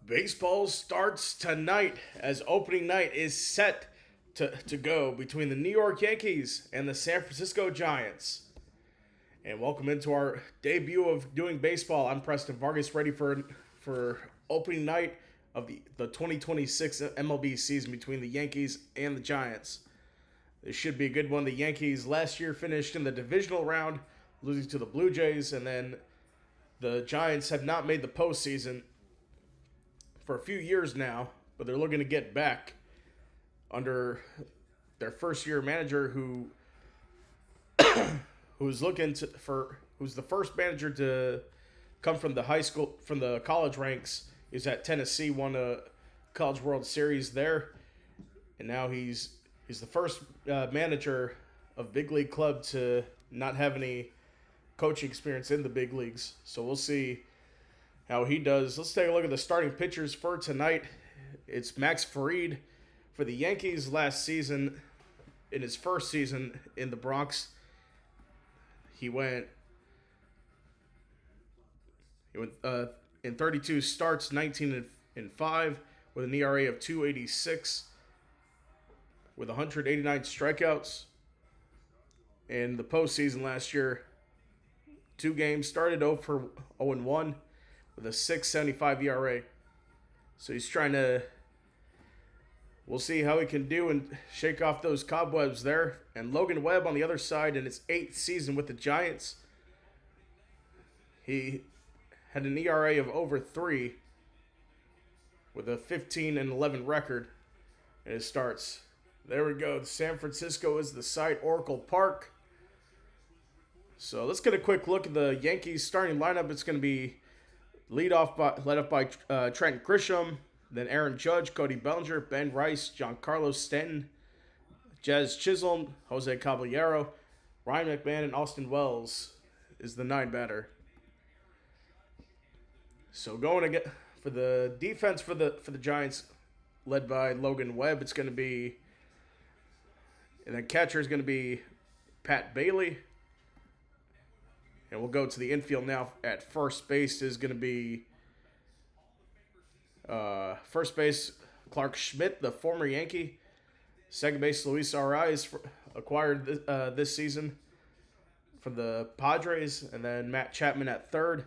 Baseball starts tonight as opening night is set to go between the New York Yankees and the San Francisco Giants. And welcome into our debut of doing baseball. I'm Preston Vargas, ready for opening night of the 2026 MLB season between the Yankees and the Giants. This should be a good one. The Yankees last year finished in the divisional round, losing to the Blue Jays, and then the Giants have not made the postseason for a few years now, but they're looking to get back under their first year manager who's looking to for who's the first manager to come from the college ranks. Is at Tennessee, won a College World Series there, and now he's the first manager of big league club to not have any coaching experience in the big leagues. So we'll see how he does. Let's take a look at the starting pitchers for tonight. It's Max Fried for the Yankees last season. In his first season in the Bronx, he went in 32 starts, 19-5 with an ERA of 2.86 with 189 strikeouts. In the postseason last year, 2 games, started 0-1 with a 6.75 ERA. So he's trying to. We'll see how he can do and shake off those cobwebs there. And Logan Webb on the other side in his 8th season with the Giants. He had an ERA of over 3 with a 15-11 record in his starts. There we go. San Francisco is the site, Oracle Park. So let's get a quick look at the Yankees starting lineup. It's going to be led off by Trent Grisham, then Aaron Judge, Cody Bellinger, Ben Rice, Giancarlo Stanton, Jazz Chisholm, Jose Caballero, Ryan McMahon, and Austin Wells is the 9 batter. So going to get for the defense for the Giants, led by Logan Webb, it's going to be, and then catcher is going to be Pat Bailey. And we'll go to the infield now. At first base is going to be first base Clark Schmidt, the former Yankee. Second base Luis Ariz, acquired this season from the Padres. And then Matt Chapman at third.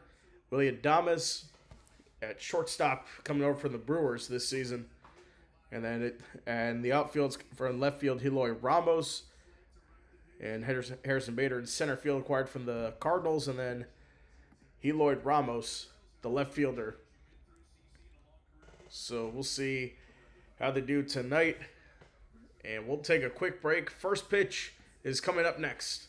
Willie Adames at shortstop, coming over from the Brewers this season. And then the outfield's from left field Eloy Ramos. And Harrison Bader in center field, acquired from the Cardinals. And then Eloy Ramos, the left fielder. So we'll see how they do tonight. And we'll take a quick break. First pitch is coming up next.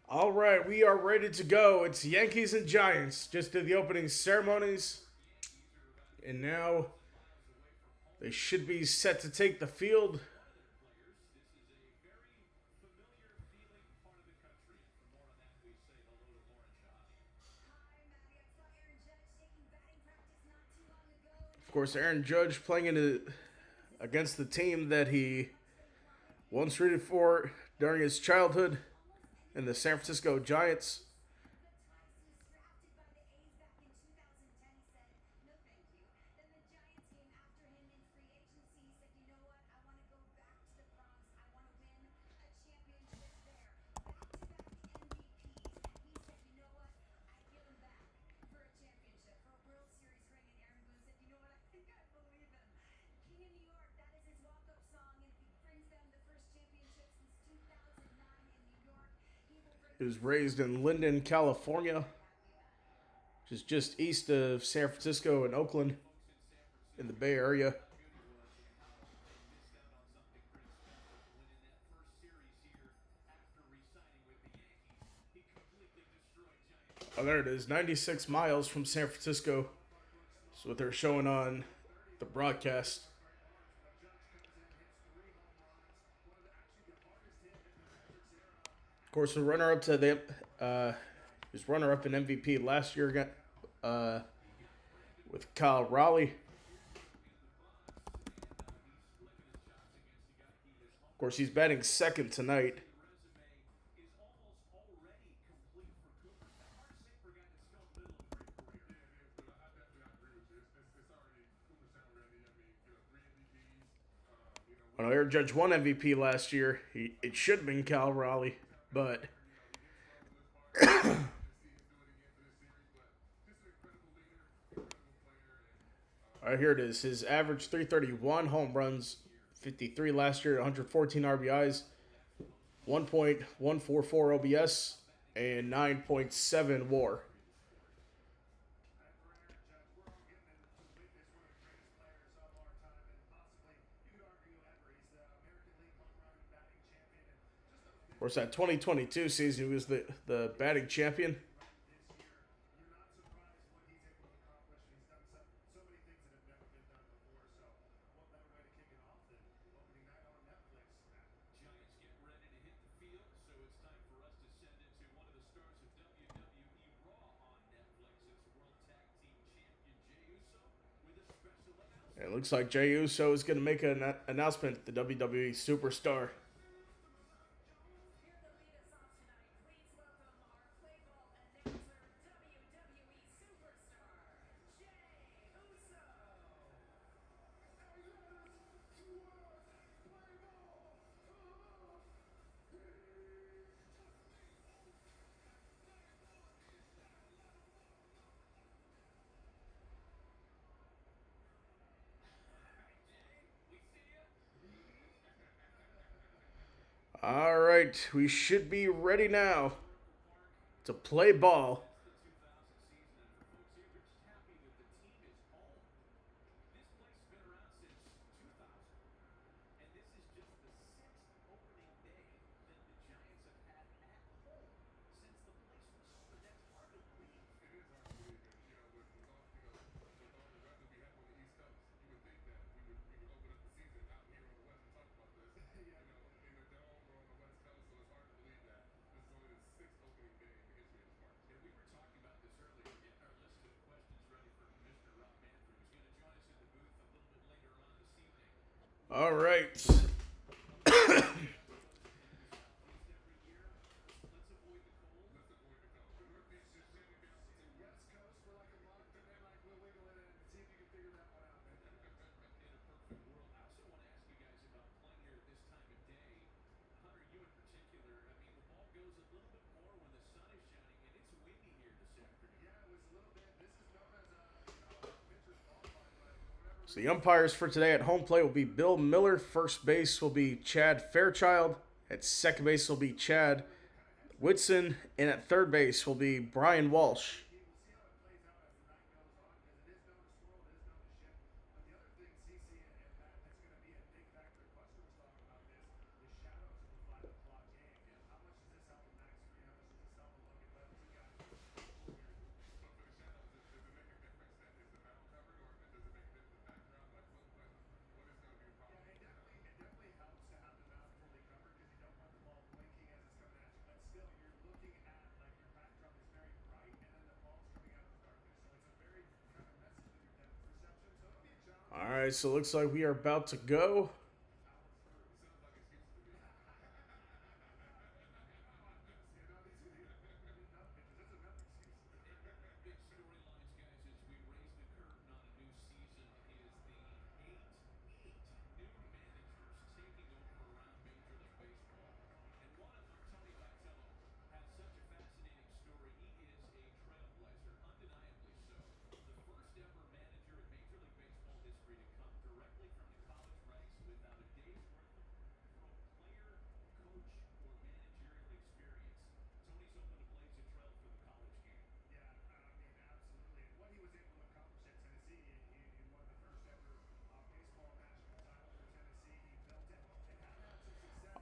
All right, we are ready to go. It's Yankees and Giants. Just did the opening ceremonies, and now they should be set to take the field. Of course, Aaron Judge playing against the team that he once rooted for during his childhood in the San Francisco Giants. He was raised in Linden, California, which is just east of San Francisco and Oakland in the Bay Area. Oh, there it is. 96 miles from San Francisco. That's what they're showing on the broadcast. Of course, the runner-up to the his runner-up in MVP last year uh, with Kyle Raleigh. Of course, he's batting second tonight. When Aaron Judge won MVP last year, it should have been Kyle Raleigh, but all right, here it is. His average 331 home runs, 53 last year, 114 RBIs, 1.144 OBS, and 9.7 WAR. Of course, that 2022 season, he was the batting champion. It looks like Jey Uso is going to make an announcement, the WWE Superstar. All right, we should be ready now to play ball. All right. So the umpires for today at home plate will be Bill Miller. First base will be Chad Fairchild. At second base will be Chad Whitson. And at third base will be Brian Walsh. All right, so it looks like we are about to go.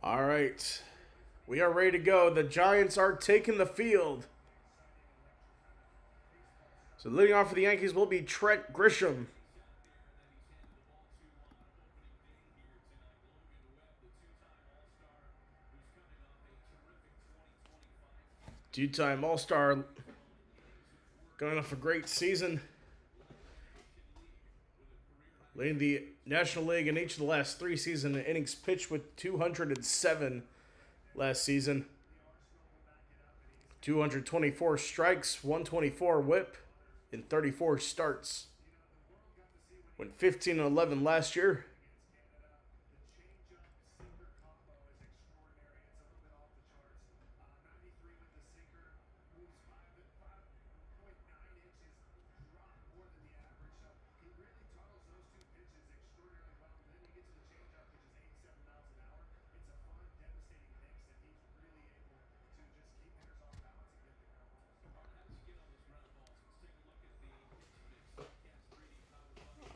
All right, we are ready to go. The Giants are taking the field. So leading off for the Yankees will be Trent Grisham. Two-time All-Star, going off a great season, leading the National League in each of the last 3 seasons. Innings pitched with 207 last season. 224 strikes, 124 whip in 34 starts. Went 15-11 last year.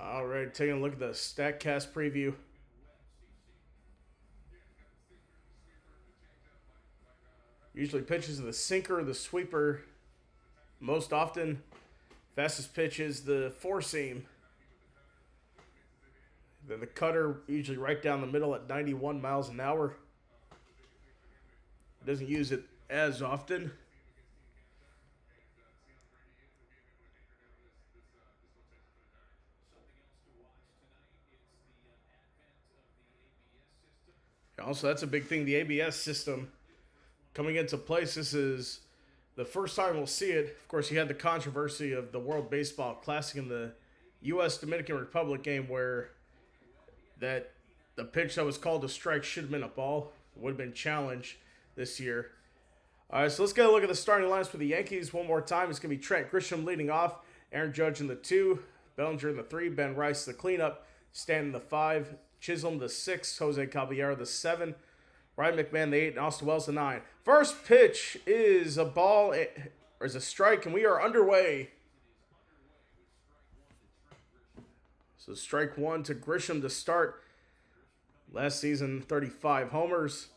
All right, taking a look at the StatCast preview. Usually pitches the sinker, the sweeper, most often. Fastest pitch is the four seam. Then the cutter, usually right down the middle at 91 miles an hour. Doesn't use it as often. Also, that's a big thing. The ABS system coming into place. This is the first time we'll see it. Of course, you had the controversy of the World Baseball Classic in the U.S. Dominican Republic game where that the pitch that was called a strike should have been a ball. It would have been challenged this year. All right, so let's get a look at the starting lines for the Yankees one more time. It's going to be Trent Grisham leading off, Aaron Judge in the 2, Bellinger in the 3, Ben Rice the cleanup, Stanton the 5, Chisholm the 6, Jose Caballero the 7, Ryan McMahon the 8, and Austin Wells the 9. First pitch is a ball, or is a strike, and we are underway. So strike 1 to Grisham to start. Last season, 35 homers.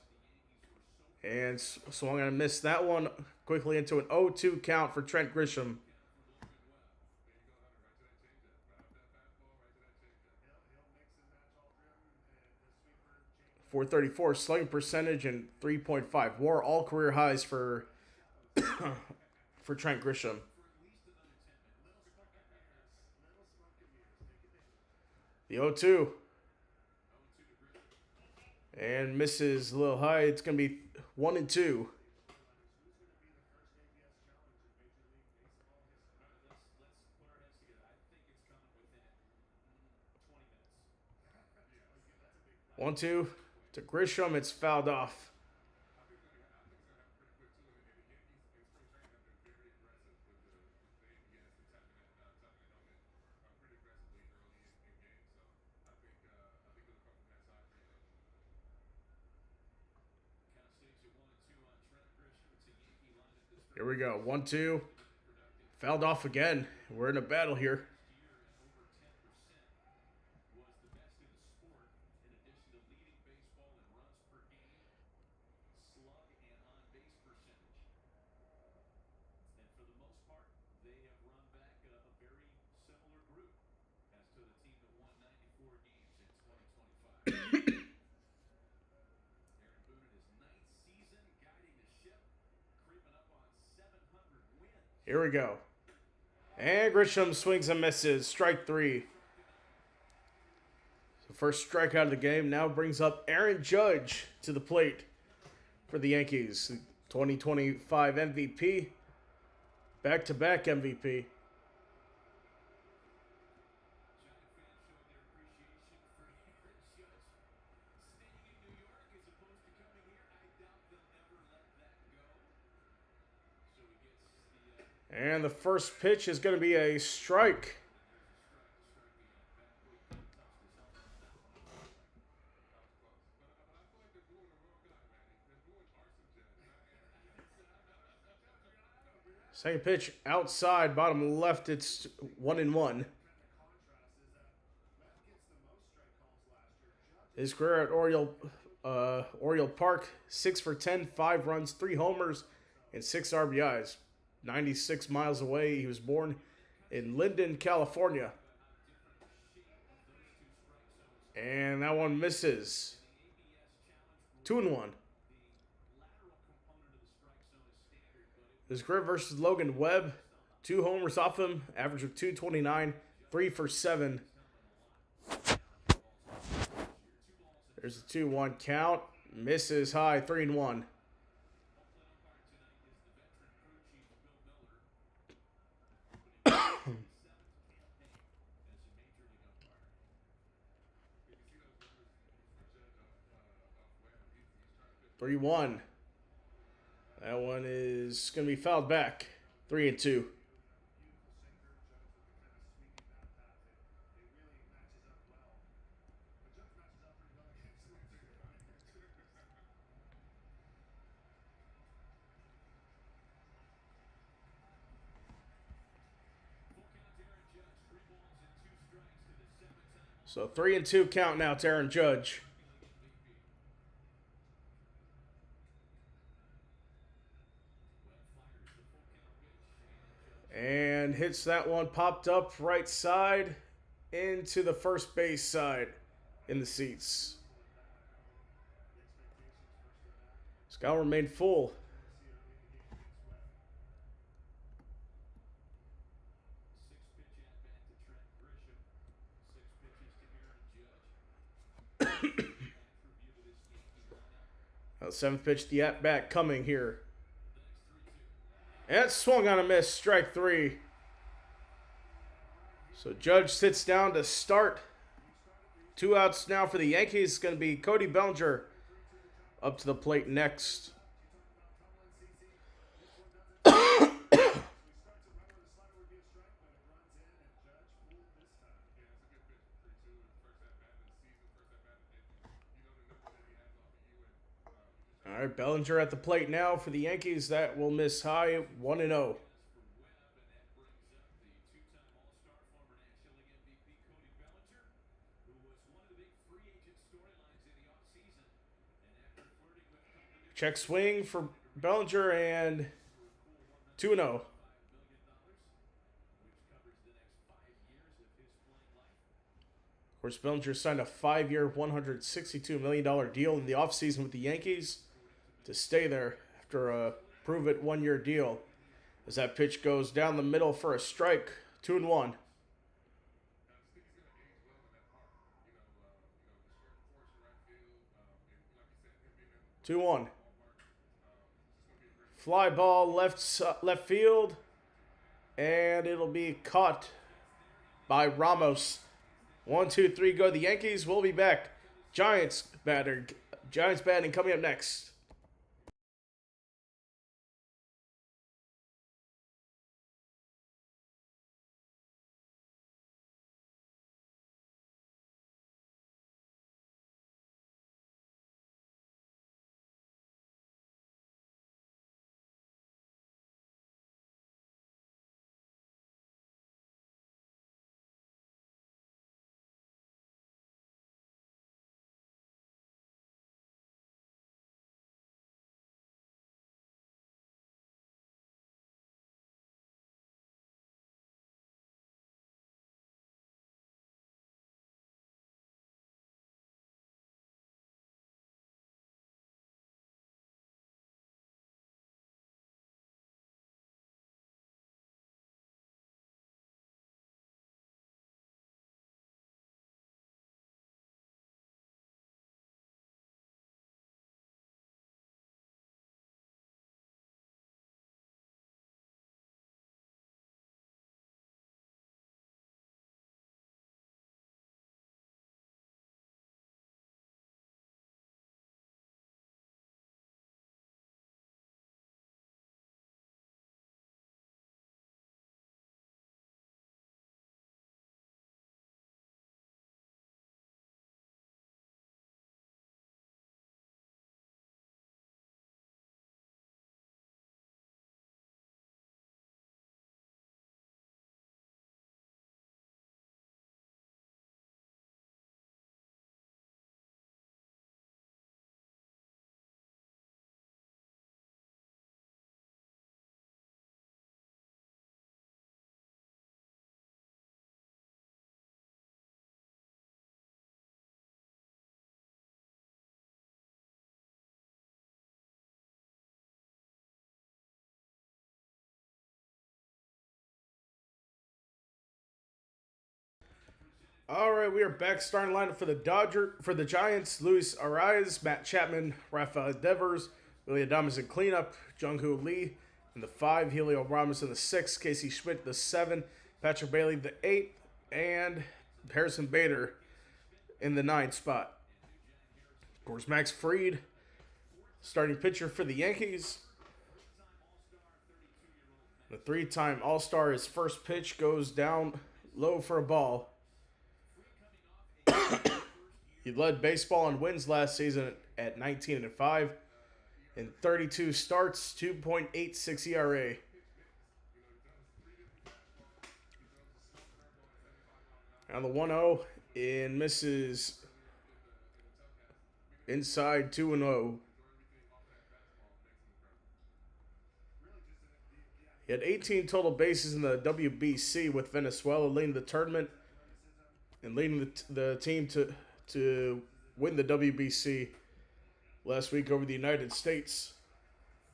And so I'm going to miss that one quickly into an 0-2 count for Trent Grisham. .434 slugging percentage and 3.5 WAR, all career highs for for Trent Grisham. The 0-2. And misses a little high. It's going to be 1-2. One, two to Grisham. It's fouled off. Here we go. 1-2. Fouled off again. We're in a battle here. Here we go. And Grisham swings and misses. Strike 3. The first strikeout of the game now brings up Aaron Judge to the plate for the Yankees. 2025 MVP. Back-to-back MVP. And the first pitch is going to be a strike. Second pitch outside, bottom left. It's 1-1. His career at Oriole Park, 6 for 10, 5 runs, 3 homers, and 6 RBIs. 96 miles away. He was born in Linden, California. And that one misses. 2-1. His career versus Logan Webb, 2 homers off him, average of 229, 3 for 7. There's a 2-1 count. Misses high, 3-1. Three one. That one is going to be fouled back. 3-2. So 3-2 count now to Aaron Judge. And hits that one, popped up right side into the first base side in the seats. Scout remained full. Seventh pitch, the at-bat coming here. And swung on a miss, strike 3. So Judge sits down to start. 2 outs now for the Yankees. It's going to be Cody Bellinger up to the plate next. All right, Bellinger at the plate now for the Yankees. That will miss high, 1-0. Check swing for Bellinger and 2-0. Of course, Bellinger signed a 5-year, $162 million deal in the offseason with the Yankees to stay there after a prove-it 1-year deal. As that pitch goes down the middle for a strike, 2-1. Two one. Fly ball left field, and it'll be caught by Ramos. 1, 2, 3, go the Yankees. We'll be back. Giants batting coming up next. All right, we are back. Starting lineup for the Giants: Luis Ariz, Matt Chapman, Rafael Devers, Willie Adames in cleanup, Jung-Hoo Lee in the 5, Helio Ramos in the 6, Casey Schmidt the 7, Patrick Bailey the 8, and Harrison Bader in the 9 spot. Of course, Max Fried, starting pitcher for the Yankees. The 3-time All-Star, his first pitch goes down low for a ball. He led baseball in wins last season at 19-5 in 32 starts, 2.86 ERA. On the 1-0 and misses inside 2-0. He had 18 total bases in the WBC with Venezuela leading the tournament and leading the team to win the WBC last week over the United States.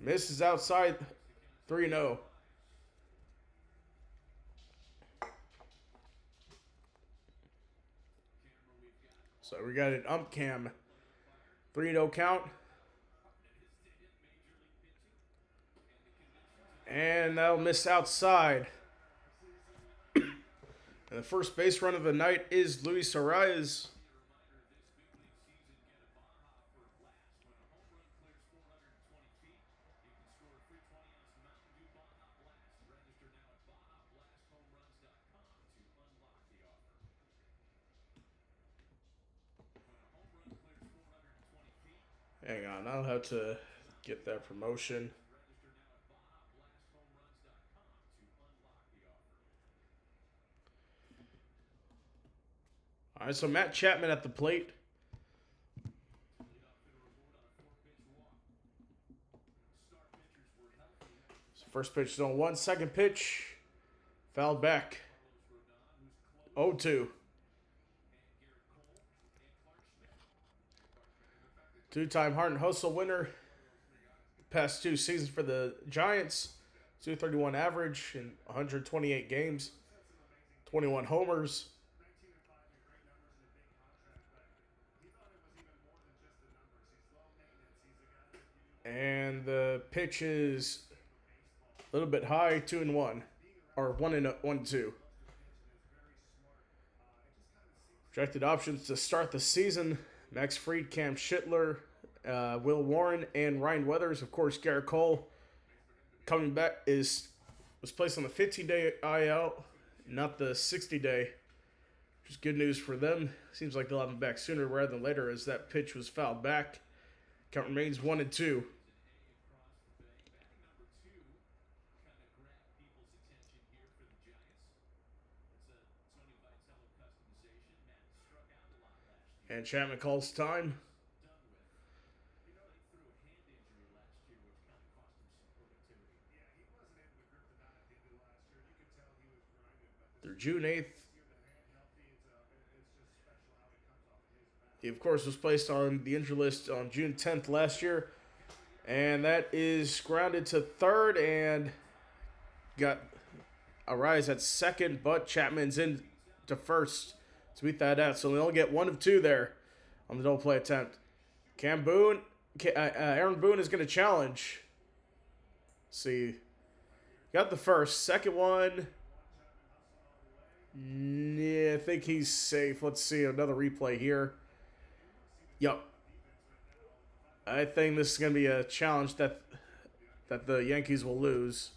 Misses outside 3-0. So we got an ump cam 3-0 count. And that'll miss outside. And the first base run of the night is Luis Ariz. Hang on, I'll have to get that promotion. All right, so Matt Chapman at the plate. So first pitch is on 1, second pitch, fouled back. 0-2. Two-time Hart and Hustle winner. Past 2 seasons for the Giants. 231 average in 128 games. 21 homers. And the pitch is a little bit high, 2-1. Or 1-2. Projected options to start the season: Max Fried, Cam Schittler, Will Warren, and Ryan Weathers. Of course, Garrett Cole coming back was placed on the 15-day IL, not the 60-day, which is good news for them. Seems like they'll have him back sooner rather than later, as that pitch was fouled back. Count remains 1-2. And Chapman calls time. Through June 8th. He, of course, was placed on the injury list on June 10th last year. And that is grounded to third and got a rise at second, but Chapman's in to first to beat that out. So they only get 1 of 2 there on the double play attempt. Aaron Boone is going to challenge. Let's see. Got the first. Second one. Yeah, I think he's safe. Let's see another replay here. Yup. I think this is going to be a challenge that the Yankees will lose.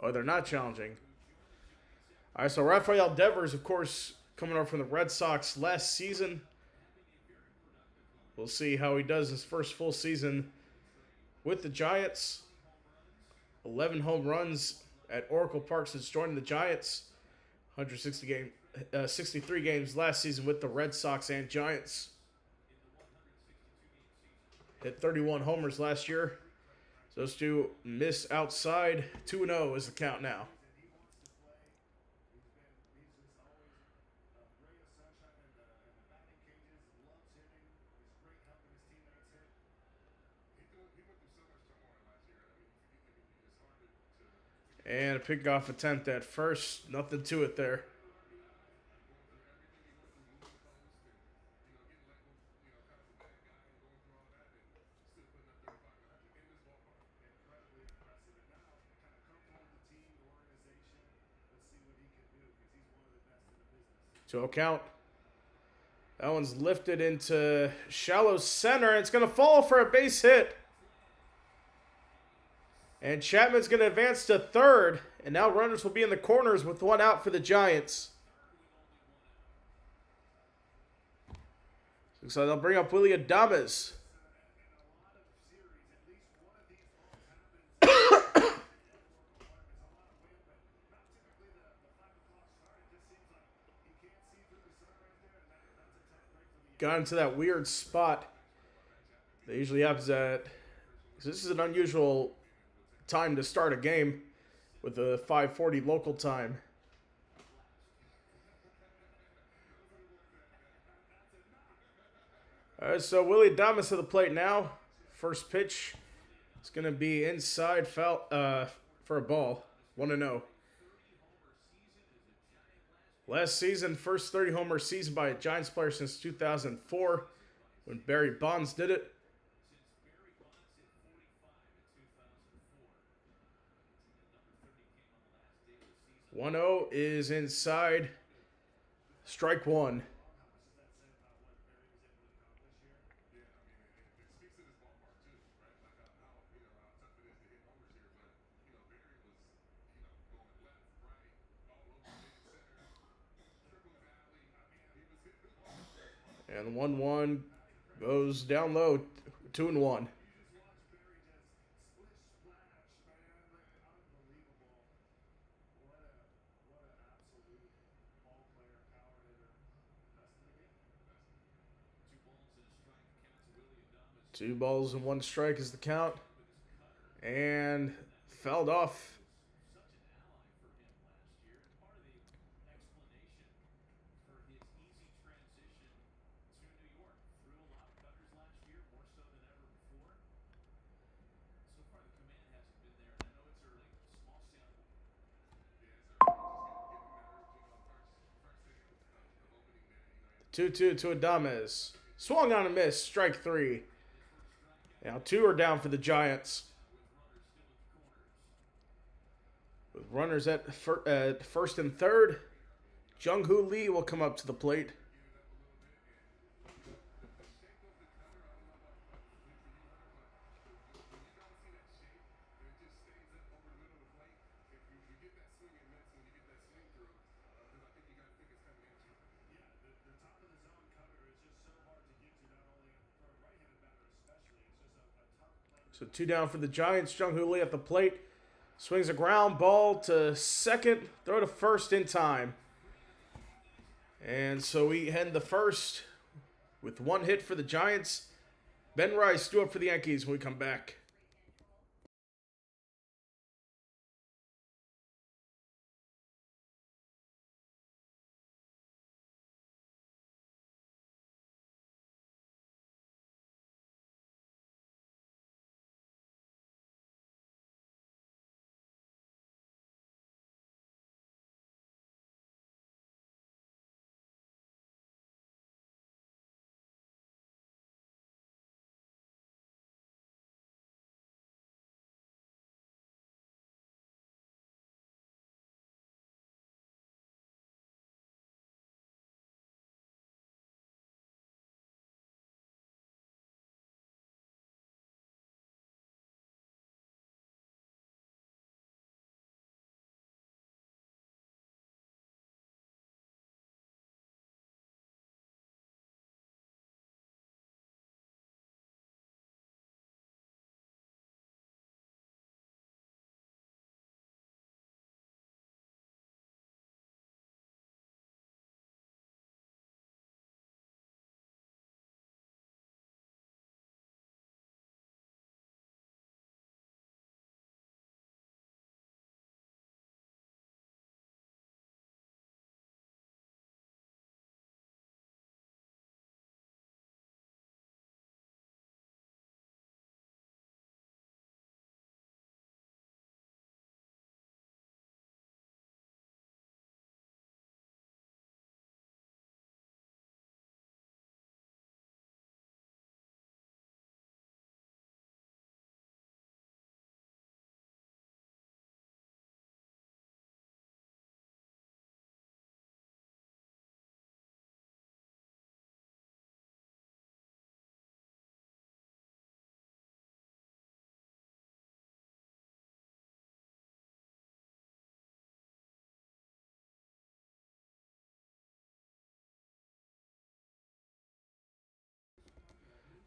Oh, they're not challenging. All right, so Rafael Devers, of course, coming over from the Red Sox last season. We'll see how he does his first full season with the Giants. 11 home runs at Oracle Park since joining the Giants. 63 games last season with the Red Sox and Giants. Hit 31 homers last year. So those two miss outside. 2-0 is the count now. And a pickoff attempt at first. Nothing to it there. To a count. That one's lifted into shallow center. And it's going to fall for a base hit. And Chapman's going to advance to third. And now runners will be in the corners with one out for the Giants. So they'll bring up Willie Adames. Got into that weird spot. That usually happens at... This is an unusual time to start a game with a 5:40 local time. All right, so Willie Adames to the plate now. First pitch is going to be inside foul for a ball. 1-0. Last season, first 30-homer season by a Giants player since 2004 when Barry Bonds did it. 1-0 is inside. Strike one. And 1-1 goes down low, 2-1. Two balls and one strike is the count. And fouled off. The 2-2 to Adames. Swung on a miss, strike three. Now two are down for the Giants. With runners at first and third, Jung-Hoo Lee will come up to the plate. So two down for the Giants. Jung-Hoo Lee at the plate. Swings a ground ball to second. Throw to first in time. And so we end the first with one hit for the Giants. Ben Rice due up for the Yankees when we come back.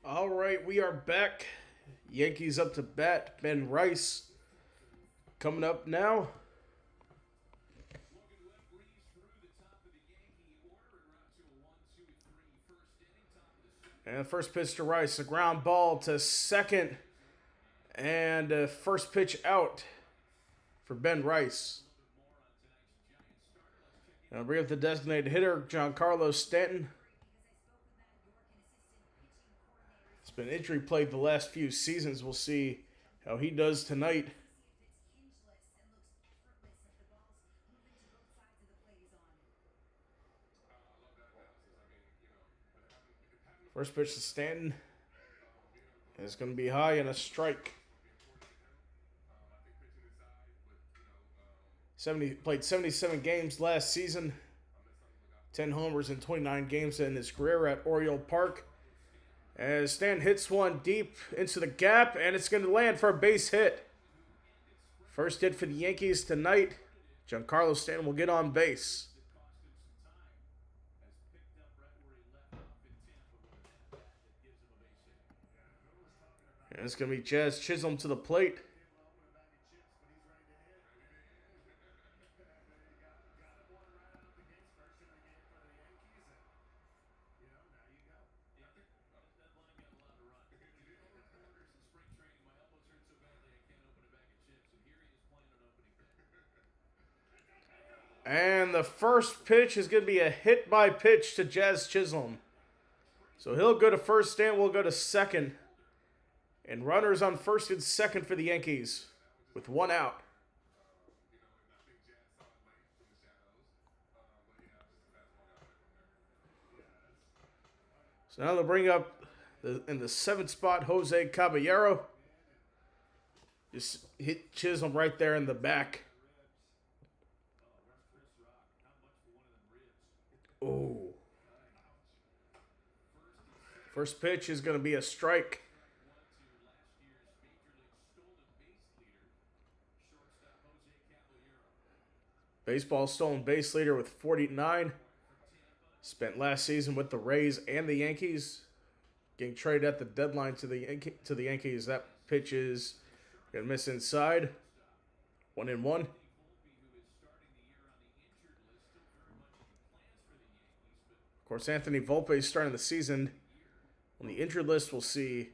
All right, we are back. Yankees up to bat. Ben Rice coming up now. And the first pitch to Rice, a ground ball to second, and first pitch out for Ben Rice. Now bring up the designated hitter, Giancarlo Stanton. It's been injury plagued the last few seasons. We'll see how he does tonight. First pitch to Stanton. It's going to be high and a strike. Played 77 games last season. 10 homers in 29 games in his career at Oriole Park. As Stanton hits one deep into the gap, and it's going to land for a base hit. First hit for the Yankees tonight. Giancarlo Stanton will get on base. And it's going to be Jazz Chisholm to the plate. And the first pitch is going to be a hit by pitch to Jazz Chisholm. So he'll go to first, Stanton will go to second. And runners on first and second for the Yankees with one out. So now they'll bring up in the seventh spot, Jose Caballero. Just hit Chisholm right there in the back. Oh. First pitch is going to be a strike. Baseball stolen base leader with 49. Spent last season with the Rays and the Yankees. Getting traded at the deadline to the Yankees. That pitch is going to miss inside. 1-1. Of course, Anthony Volpe is starting the season on the injured list. We'll see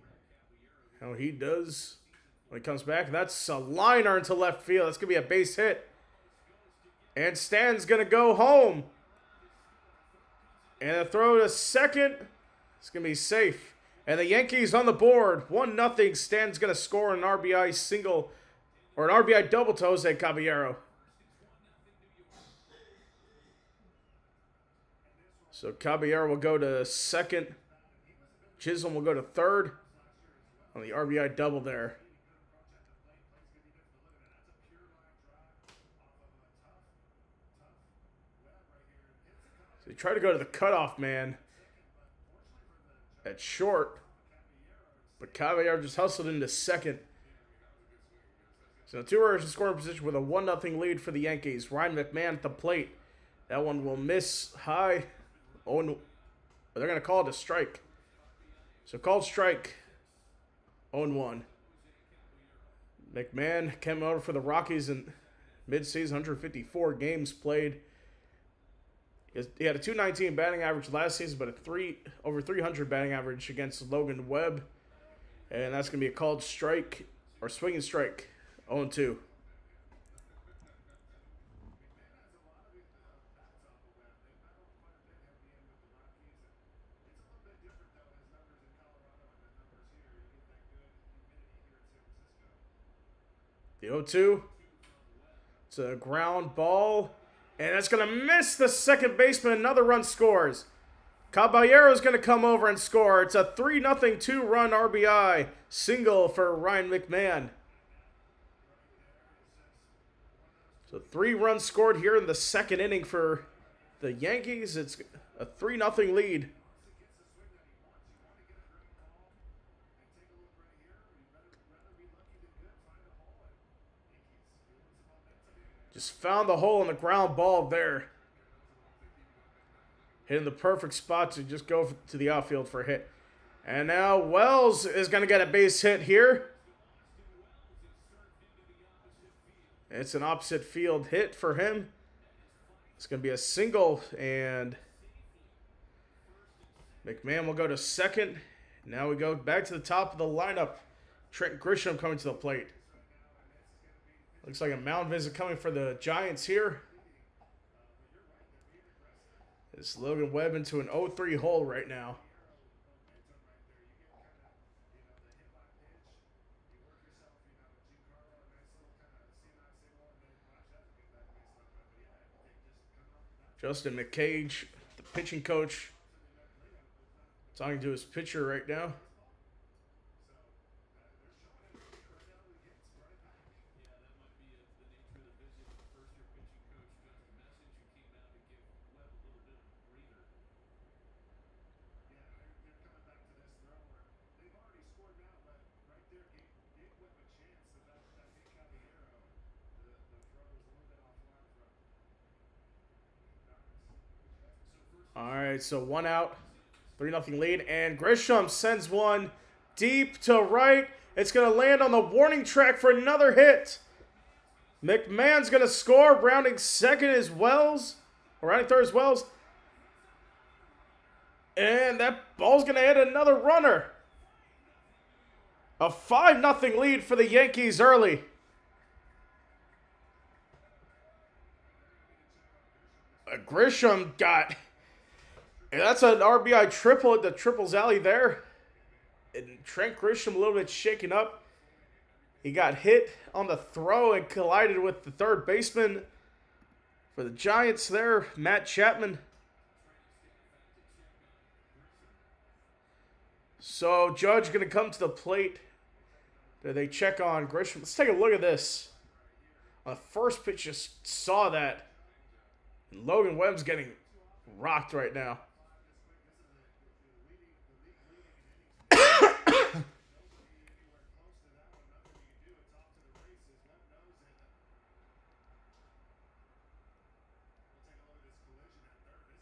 how he does when he comes back. That's a liner into left field. That's going to be a base hit. And Stan's going to go home. And a throw to second. It's going to be safe. And the Yankees on the board. 1-0. Stan's going to score an RBI single or an RBI double to Jose Caballero. So Caballero will go to second. Chisholm will go to third on the RBI double there. So he tried to go to the cutoff man at short, but Caballero just hustled into second. So two runners in scoring position with a 1-0 lead for the Yankees. Ryan McMahon at the plate. That one will miss high. Oh, but they're going to call it a strike. So called strike. 0-1. McMahon came over for the Rockies in midseason, 154 games played. He had a .219 batting average last season, but over 300 batting average against Logan Webb. And that's going to be a called strike, or swinging strike, 0-2. The 0-2. It's a ground ball. And it's going to miss the second baseman. Another run scores. Caballero's going to come over and score. It's a 3-0 two-run RBI single for Ryan McMahon. So 3 runs scored here in the second inning for the Yankees. It's a 3-0 lead. Just found the hole in the ground ball there. Hitting the perfect spot to just go to the outfield for a hit. And now Wells is going to get a base hit here. It's an opposite field hit for him. It's going to be a single, and McMahon will go to second. Now we go back to the top of the lineup. Trent Grisham coming to the plate. Looks like a mound visit coming for the Giants here. It's Logan Webb into an 0-3 hole right now. Justin McCage, the pitching coach, talking to his pitcher right now. All right, so 1 out, 3-0 lead, and Grisham sends one deep to right. It's going to land on the warning track for another hit. McMahon's going to score. Rounding second is Wells. Or rounding third is Wells. And that ball's going to hit another runner. A 5-0 lead for the Yankees early. Grisham got... And that's an RBI triple at the triples alley there. And Trent Grisham a little bit shaken up. He got hit on the throw and collided with the third baseman for the Giants there, Matt Chapman. So Judge going to come to the plate. They check on Grisham. Let's take a look at this. On the first pitch, just saw that. And Logan Webb's getting rocked right now.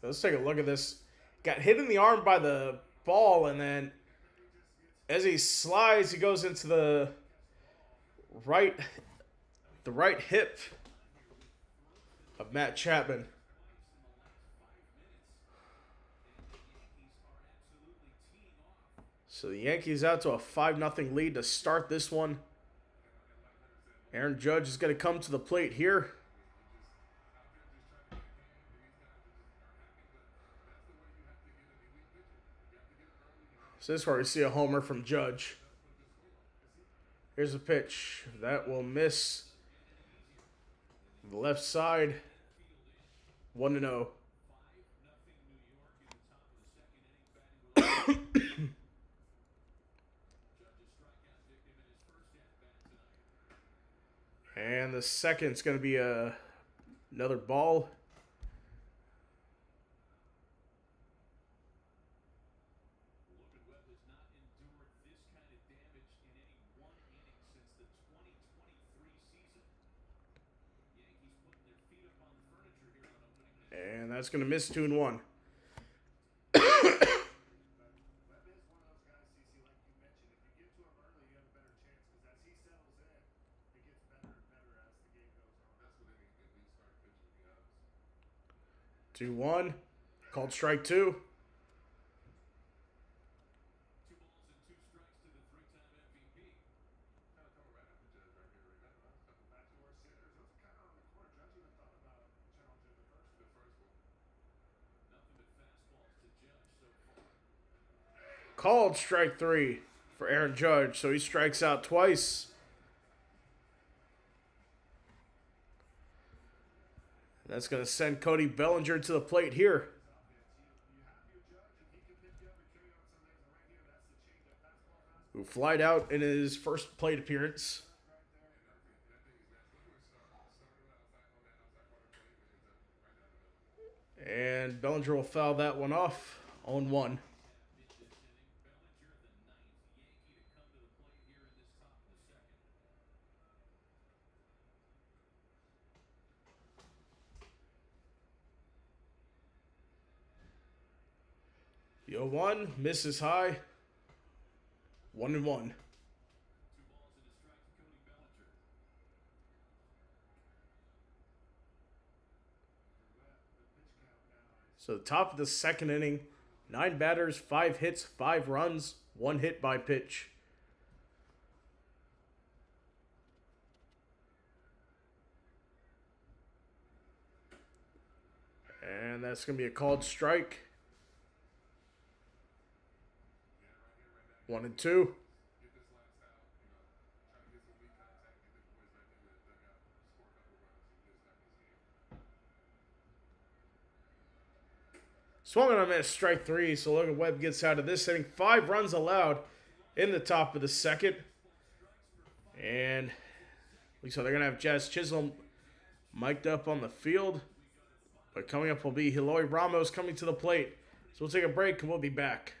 Let's take a look at this. Got hit in the arm by the ball, and then as he slides, he goes into the right hip of Matt Chapman. So the Yankees out to a 5-0 lead to start this one. Aaron Judge is going to come to the plate here. So this is where we see a homer from Judge. Here's a pitch. That will miss the left side. 1-0. And the second's going to be another ball. And that's going to miss 2-1. Two one, called strike two. Called strike three for Aaron Judge, so he strikes out twice. That's going to send Cody Bellinger to the plate here. Who flied out in his first plate appearance. And Bellinger will foul that one off. 0-1. The 0-1 misses high. 1-1. So the top of the second inning, 9 batters, 5 hits, 5 runs, 1 hit by pitch. And that's going to be a called strike. 1-2. Swung on a miss, strike 3. So Logan Webb gets out of this inning. 5 runs allowed in the top of the second. And so they're going to have Jazz Chisholm mic'd up on the field. But coming up will be Eloy Ramos coming to the plate. So we'll take a break and we'll be back.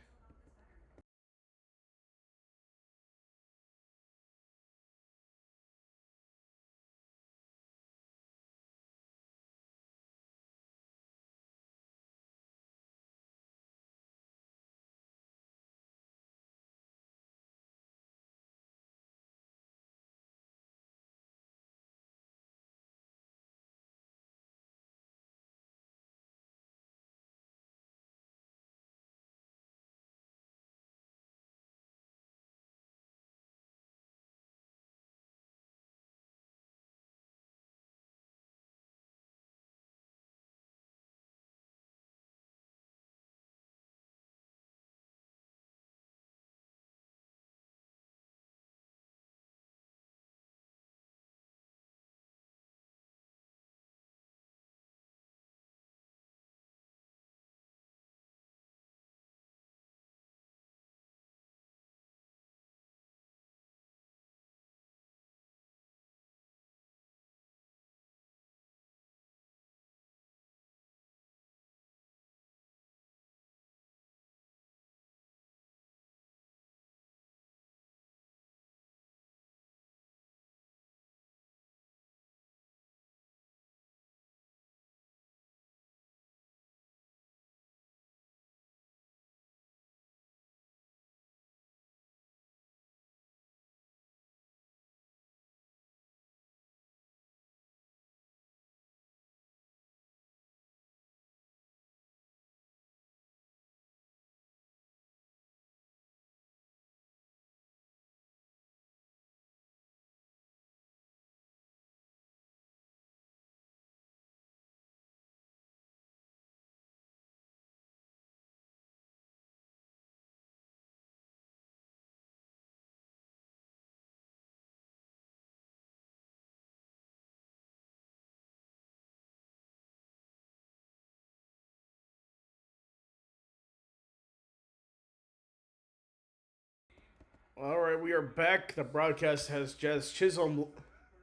All right, we are back. The broadcast has Jazz Chisholm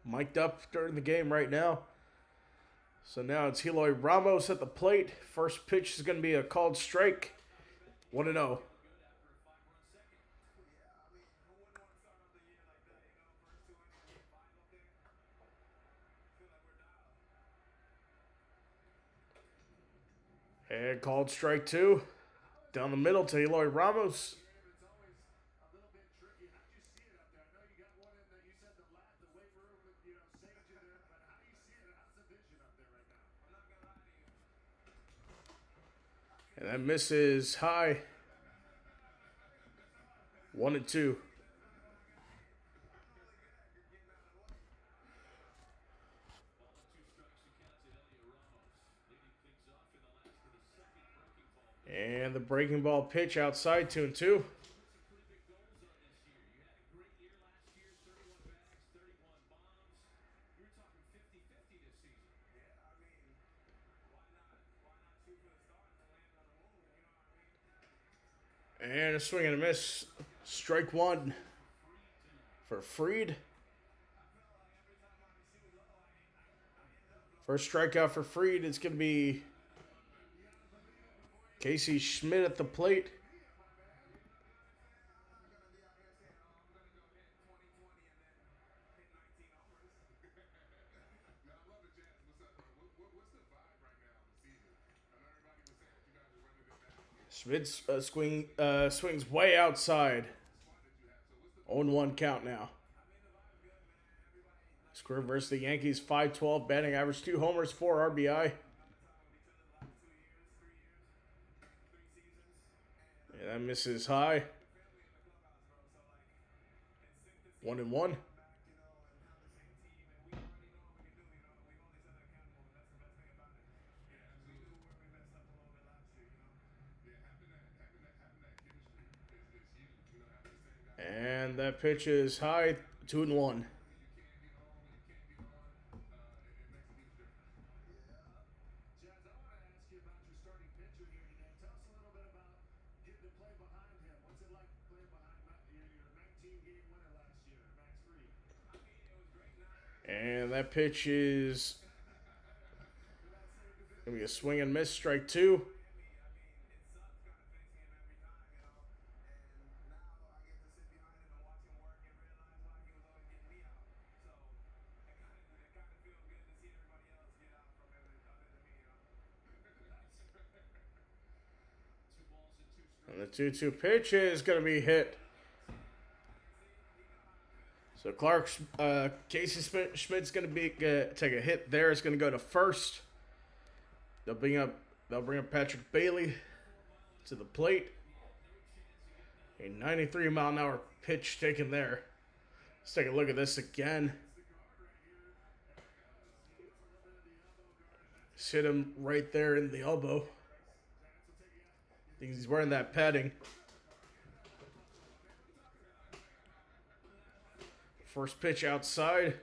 mic'd up during the game right now. So now it's Eloy Ramos at the plate. First pitch is going to be a called strike. 1-0. And called strike 2. Down the middle to Eloy Ramos. And that misses high. 1-2. And the breaking ball pitch outside, 2-2. And a swing and a miss. Strike 1 for Fried. First strikeout for Fried is going to be Casey Schmidt at the plate. Schmidt swings way outside. 0-1 count now. Square versus the Yankees, 512 batting average, 2 homers, 4 RBI. Yeah, that misses high. 1-1. And that pitch is high, 2-1. And that pitch is going to be a swing and miss, strike 2. And the 2-2 pitch is going to be hit. So Casey Schmidt's going to be take a hit there. It's going to go to first. They'll bring up Patrick Bailey to the plate. A 93-mile-an-hour pitch taken there. Let's take a look at this again. Just hit him right there in the elbow. I think he's wearing that padding. First pitch outside.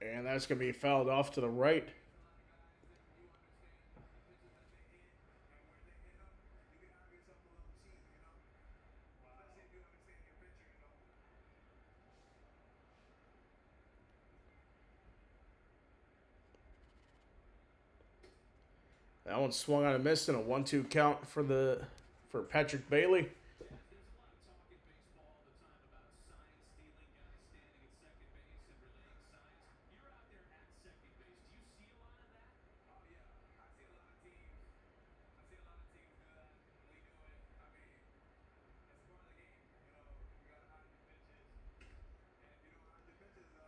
And that's going to be fouled off to the right. That one swung on and missed in a 1-2 count for Patrick Bailey.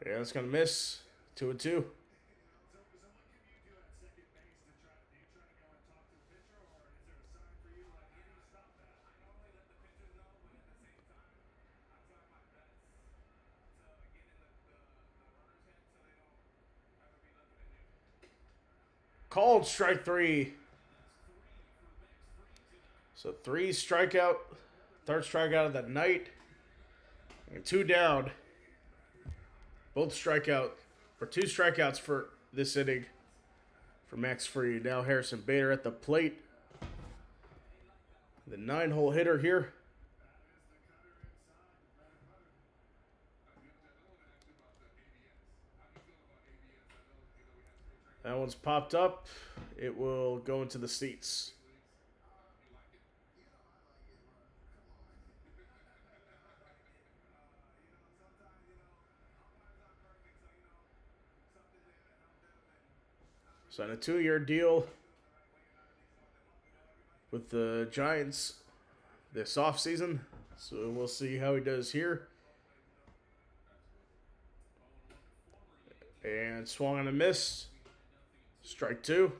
Yeah, that's gonna miss. 2-2. Called strike 3. So 3 strikeout, third strikeout of the night, and 2 down. Both strikeout, or 2 strikeouts for this inning for Max Fried. Now Harrison Bader at the plate. The 9-hole hitter here. That one's popped up. It will go into the seats. Signed a 2-year deal with the Giants this offseason. So we'll see how he does here. And swung on a miss. Strike 2.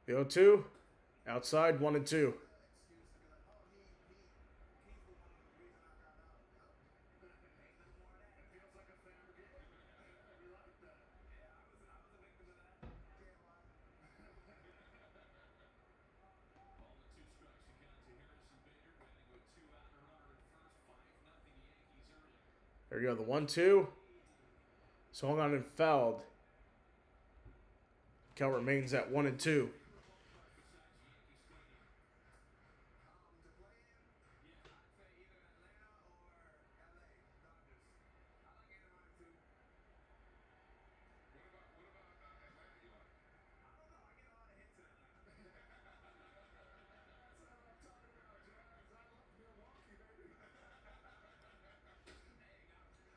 The 0-2. Outside, 1-2. There you go, the 1-2. Swung on and fouled. Count remains at 1-2.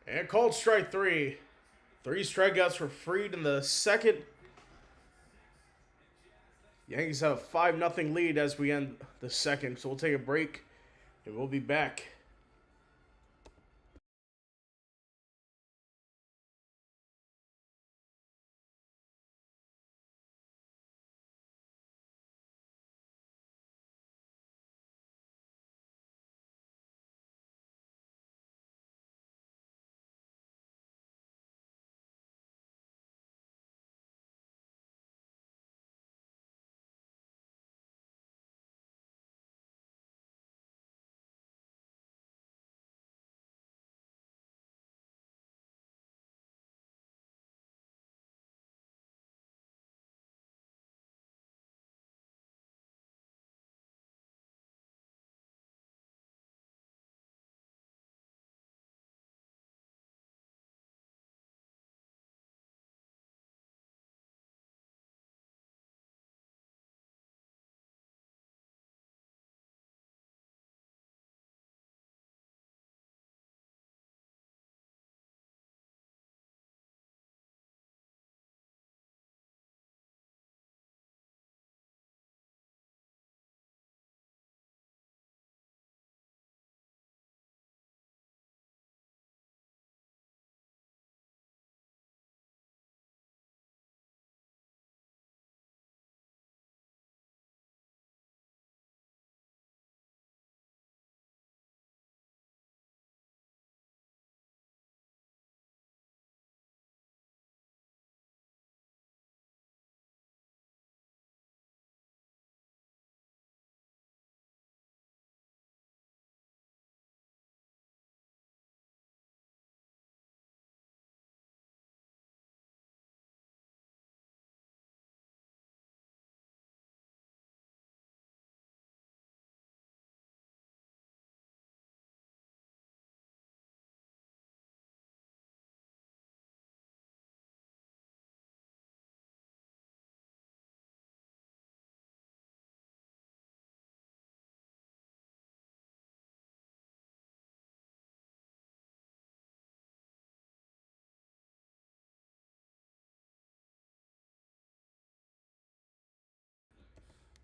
And called strike three. 3 strikeouts were freed in the second. Yankees have a 5-0 lead as we end the second. So we'll take a break and we'll be back.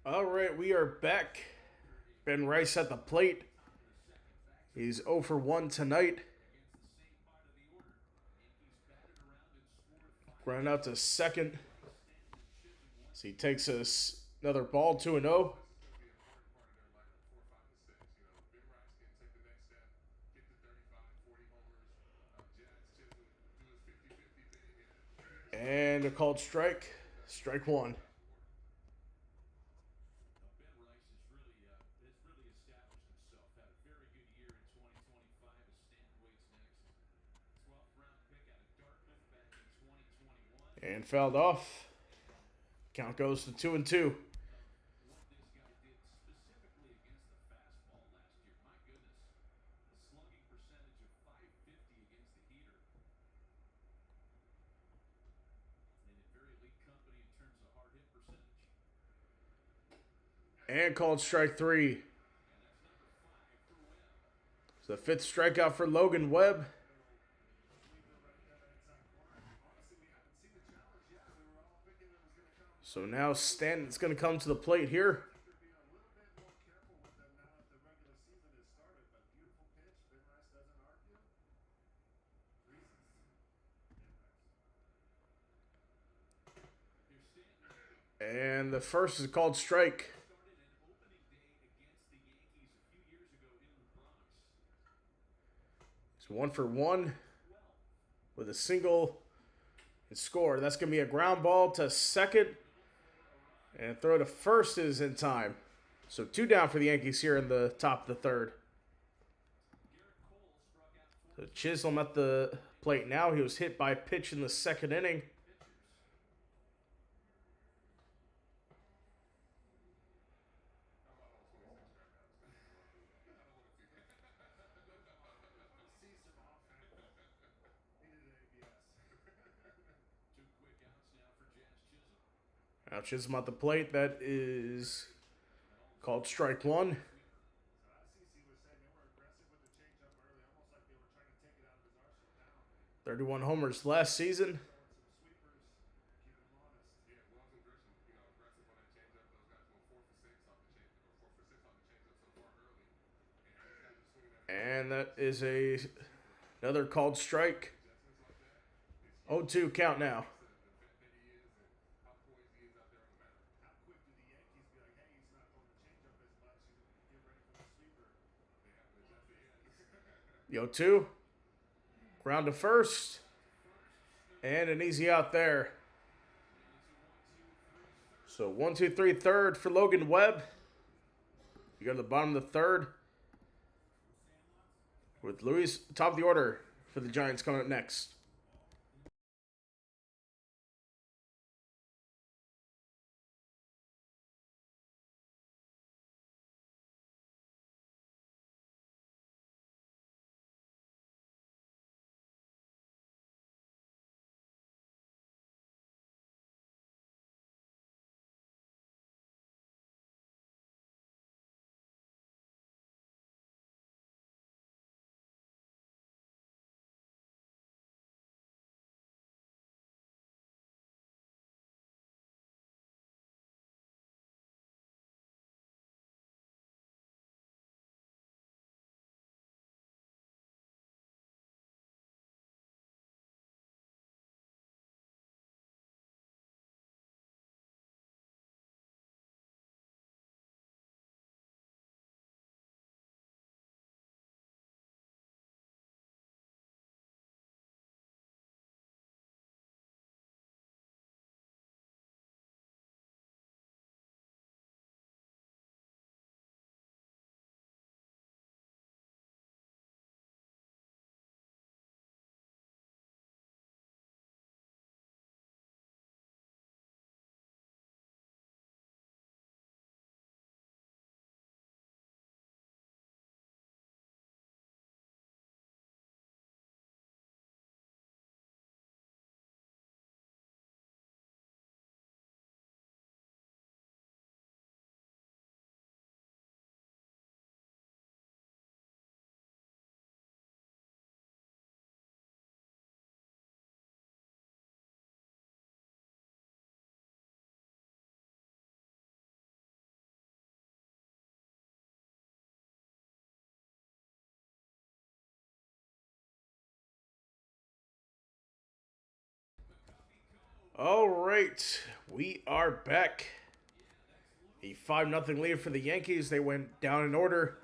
All right, we are back. Ben Rice at the plate. He's 0 for 1 tonight. Ground out to second. So he takes us another ball, 2-0. And a called strike. Strike one. And fouled off. Count goes to 2-2. And called strike three. It's the 5th strikeout for Logan Webb. So now Stanton's going to come to the plate here. And the first is called strike. It's 1 for 1 with a single and score. That's going to be a ground ball to second. And throw to first is in time. So 2 down for the Yankees here in the top of the third. So Chisholm at the plate now. He was hit by a pitch in the second inning. Now Chisholm at the plate. That is called strike one. 31 homers last season. And that is another called strike. 0-2 count now. The 0-2. Ground to first. And an easy out there. So 1, 2, 3, third for Logan Webb. You go to the bottom of the third. With Luis, top of the order for the Giants coming up next. All right, we are back. A 5-0 lead for the Yankees. They went down in order.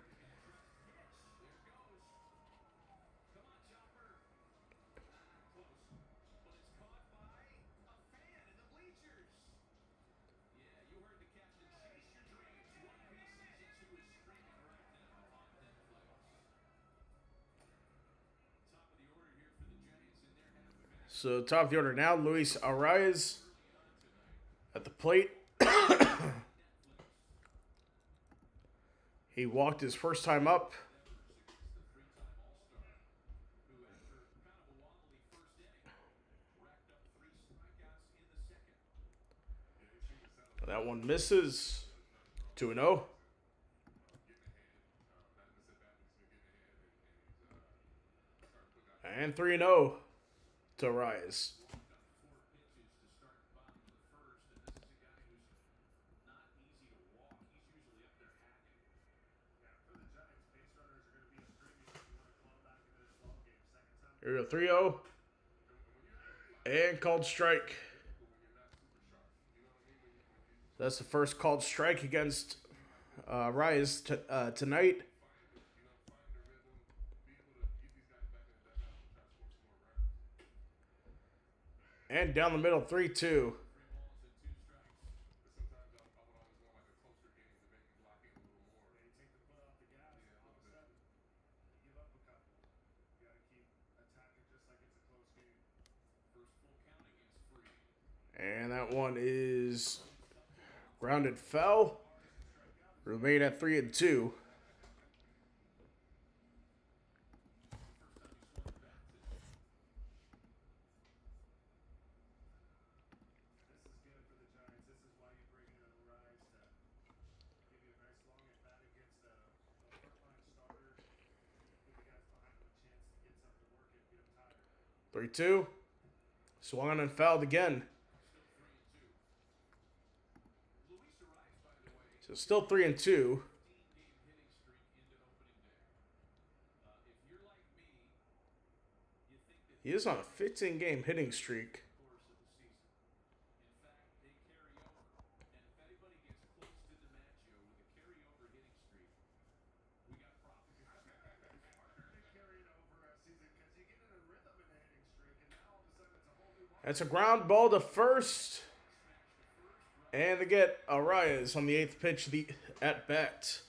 So top of the order now, Luis Arias at the plate. He walked his first time up. That one misses. 2-0. And 3-0 to Arias. Here we go, 3-0. And called strike. That's the first called strike against Arias tonight. And down the middle, 3-2. And that one is grounded foul. Remain at 3-2. Three two. Swung on and fouled again. So still 3-2. He is on a 15-game hitting streak. That's a ground ball to first. And they get Arias on the 8th pitch at bat.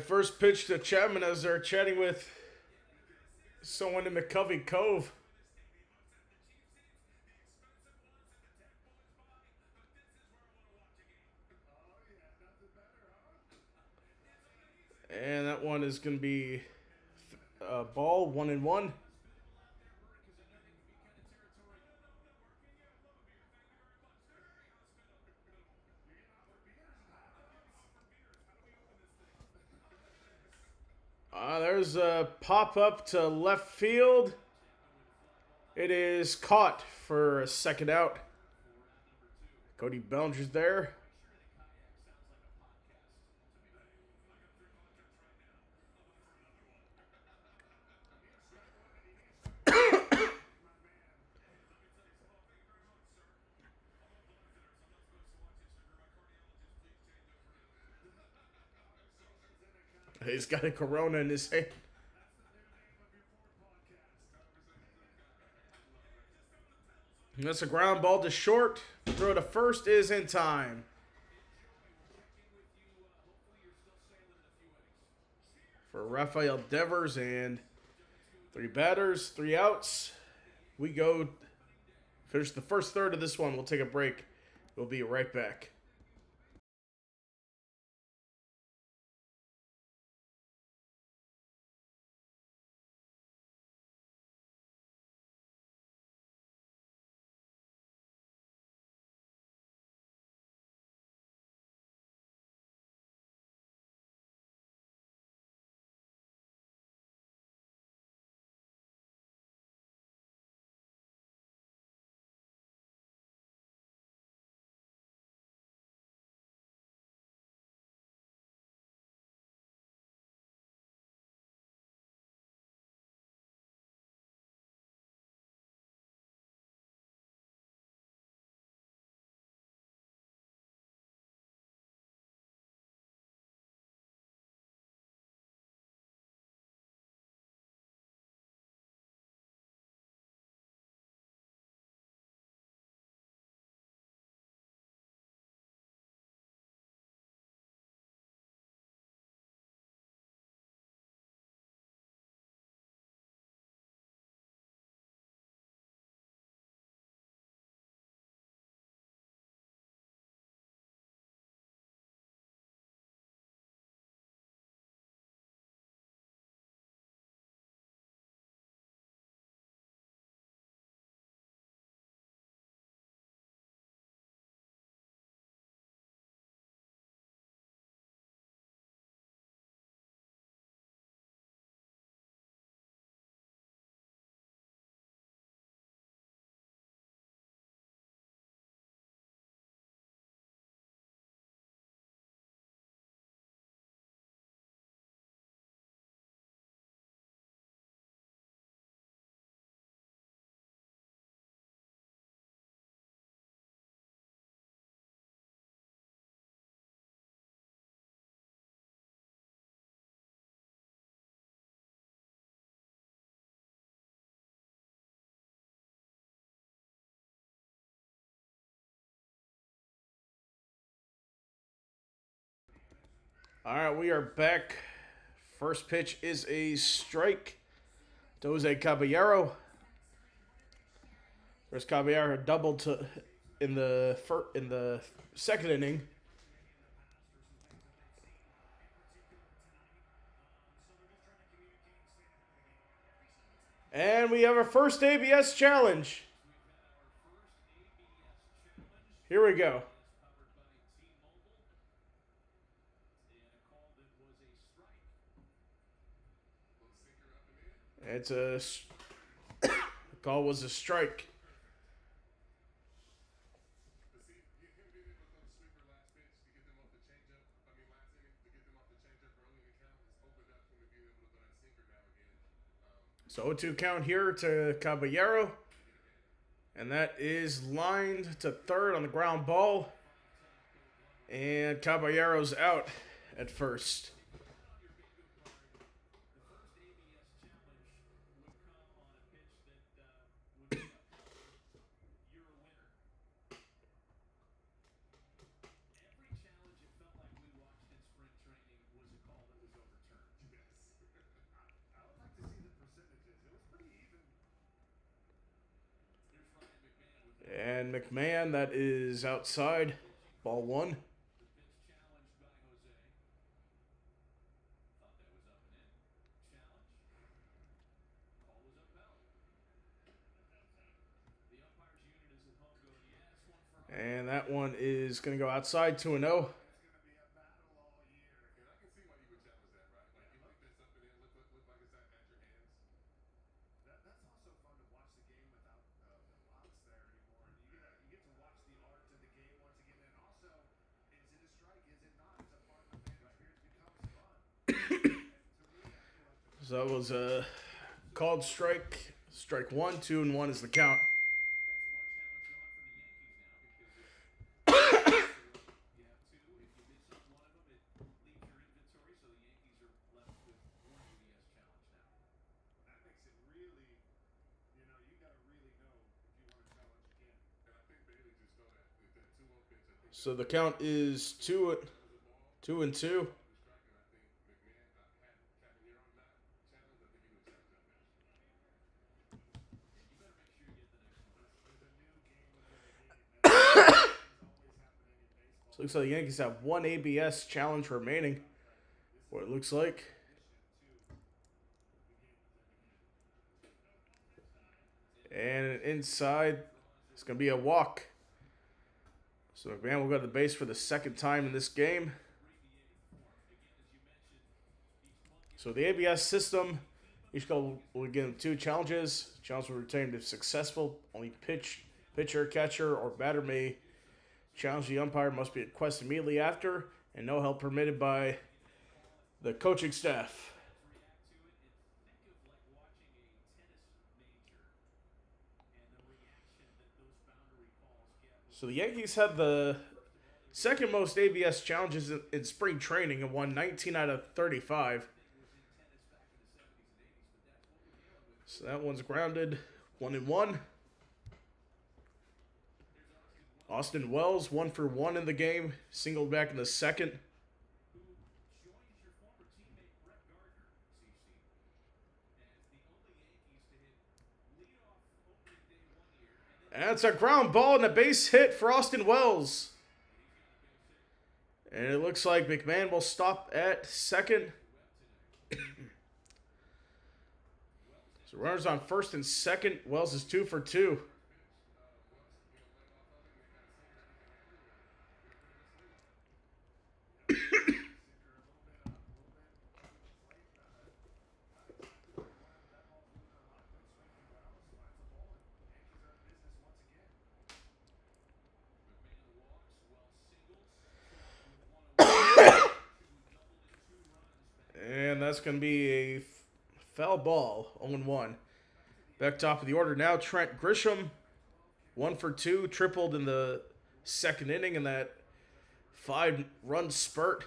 First pitch to Chapman as they're chatting with someone in McCovey Cove. And that one is going to be ball 1-1. There's a pop-up to left field. It is caught for a second out. Cody Bellinger's there. He's got a Corona in his hand. That's a ground ball to short. Throw to first is in time. For Rafael Devers and 3 batters, 3 outs. We go finish the first third of this one. We'll take a break. We'll be right back. All right, we are back. First pitch is a strike to Jose Caballero. First Caballero doubled to in the second inning. And we have our first ABS challenge. Here we go. It's a the call was a strike. So 0-2 count here to Caballero. And that is lined to third on the ground ball. And Caballero's out at first. And McMahon, that is outside. Ball one. And that one is going to go outside 2-0. So that was a called strike. Strike 1, 2-1 is the count. So the count is 2-2. So it looks like the Yankees have one ABS challenge remaining. What it looks like. And inside, it's going to be a walk. So McMahon will go to the base for the second time in this game. So the ABS system, each goal will give 2 challenges. Challenge will retain if successful. Only pitcher, catcher, or batter may challenge the umpire. Must be requested immediately after, and no help permitted by the coaching staff. So the Yankees had the second most ABS challenges in spring training and won 19 out of 35. So that one's grounded, 1-1. Austin Wells, 1-for-1 in the game, singled back in the second. And it's a ground ball and a base hit for Austin Wells. And it looks like McMahon will stop at second. So runners on first and second. Wells is 2-for-2. And that's going to be a foul ball, 0-1. Back top of the order now, Trent Grisham, 1-for-2, tripled in the second inning in that 5-run spurt.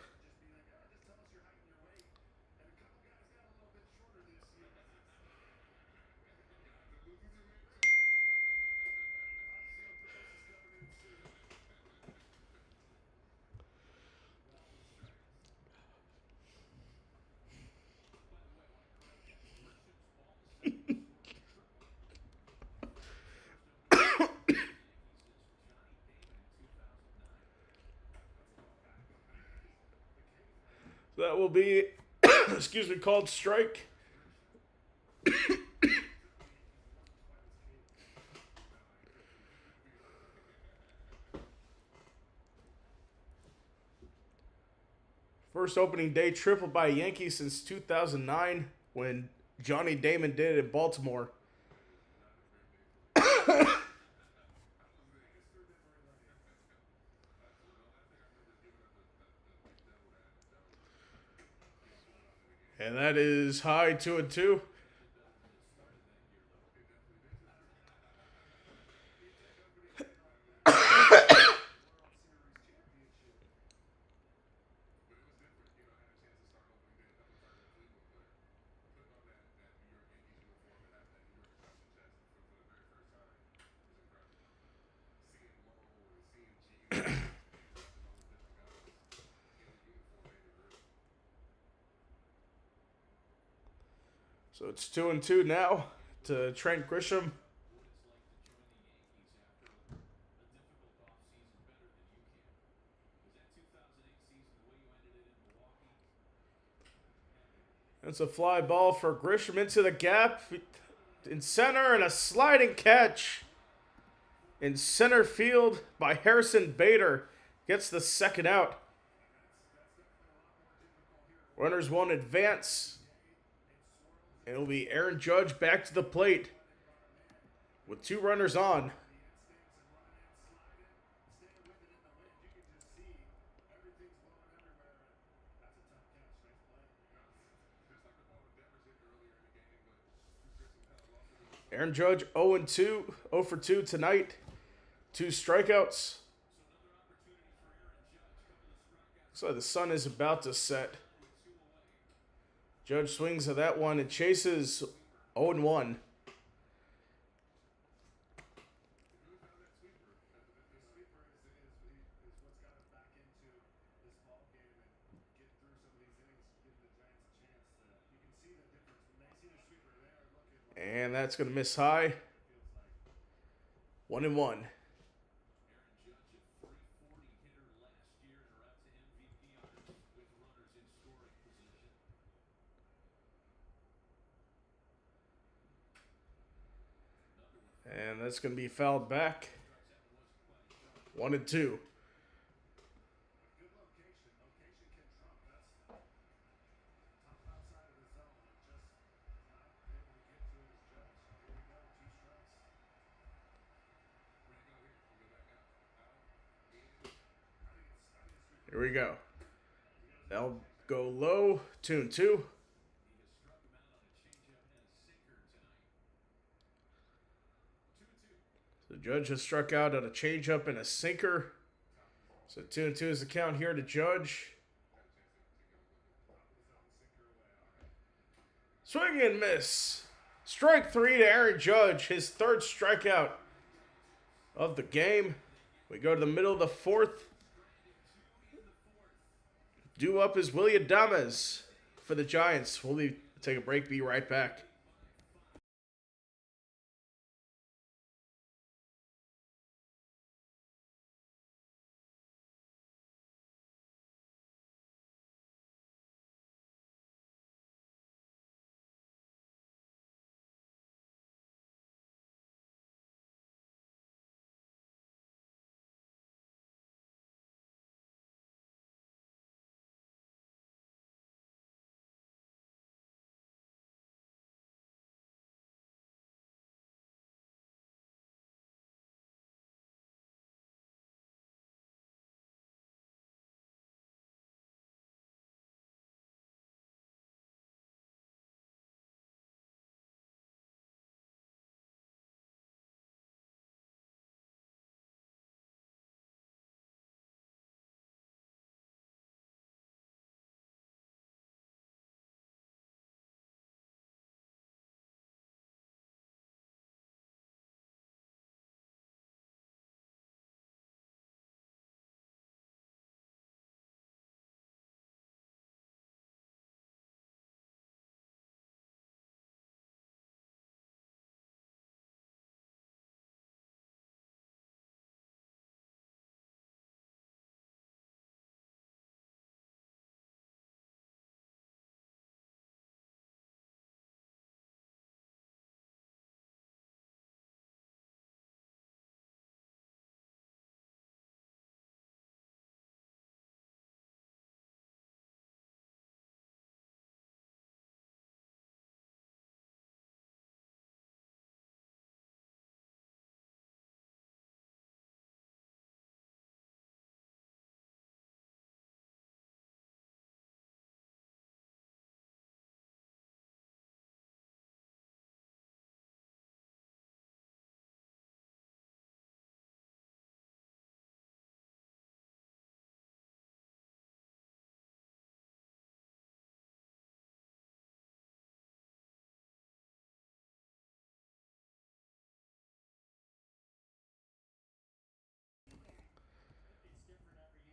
That will be, excuse me, called strike. First opening day triple by Yankees since 2009 when Johnny Damon did it in Baltimore. And that is high 2-2. So it's 2-2 now to Trent Grisham. It's a fly ball for Grisham into the gap in center and a sliding catch in center field by Harrison Bader. Gets the second out. Runners won't advance. And it'll be Aaron Judge back to the plate with 2 runners on. Aaron Judge 0-2, 0 for 2 tonight. 2 strikeouts. Looks like the sun is about to set. Judge swings at that one and chases 0-1. And that's going to miss high. 1-1. And that's going to be fouled back. 1-2. Here we go. They'll go low. 2-2. The Judge has struck out on a changeup and a sinker. So 2-2 is the count here to Judge. Swing and miss. Strike 3 to Aaron Judge, his 3rd strikeout of the game. We go to the middle of the 4th. Due up is William Adames for the Giants. We'll take a break, be right back.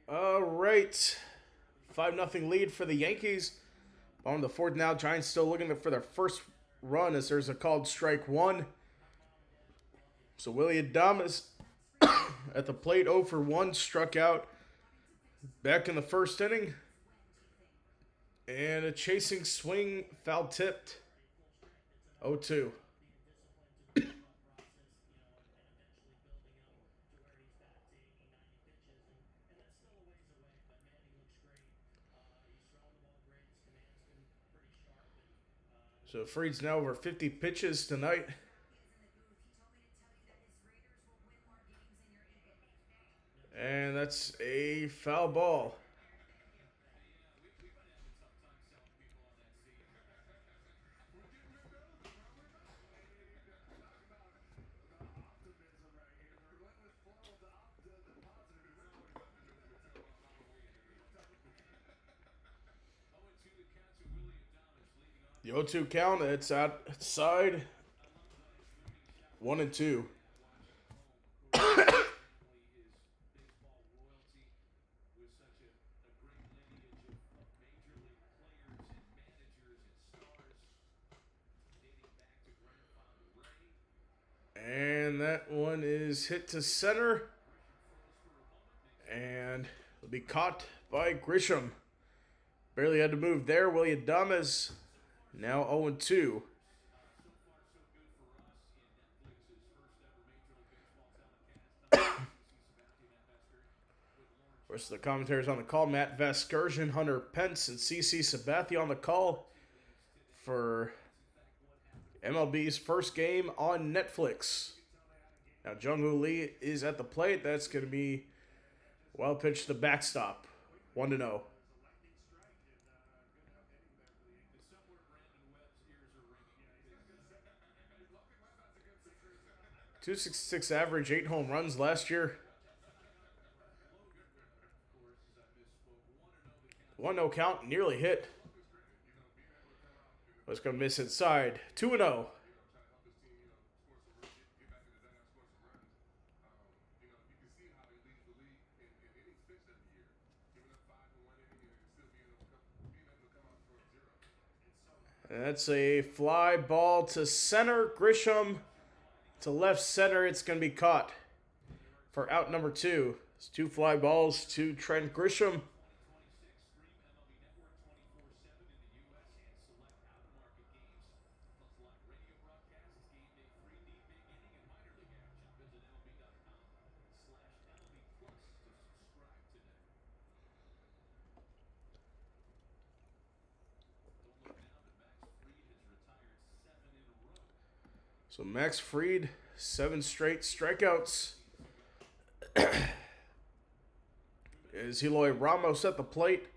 All right. 5-0 lead for the Yankees. On the fourth now, Giants still looking for their first run as there's a called strike one. So Willie Adames at the plate 0 for 1, struck out back in the first inning. And a chasing swing, foul tipped. 0-2. So Fried's now over 50 pitches tonight. And that's a foul ball. The 0-2 count, it's outside. 1-2. And that one is hit to center. And it'll be caught by Grisham. Barely had to move there. Willie Adames now 0-2. Rest of the commentators on the call: Matt Vasgersian, Hunter Pence, and CC Sabathia on the call for MLB's first game on Netflix. Now Jung-Hoo Lee is at the plate. That's going to be well pitched to the backstop. 1-0. 266 average, 8 home runs last year. 1-0 count, nearly hit. Was going to miss inside. 2-0. And that's a fly ball to center. Grisham to left center. It's going to be caught for out number 2. It's 2 fly balls to Trent Grisham. So Max Fried, 7 straight strikeouts. Is Eloy Ramos at the plate?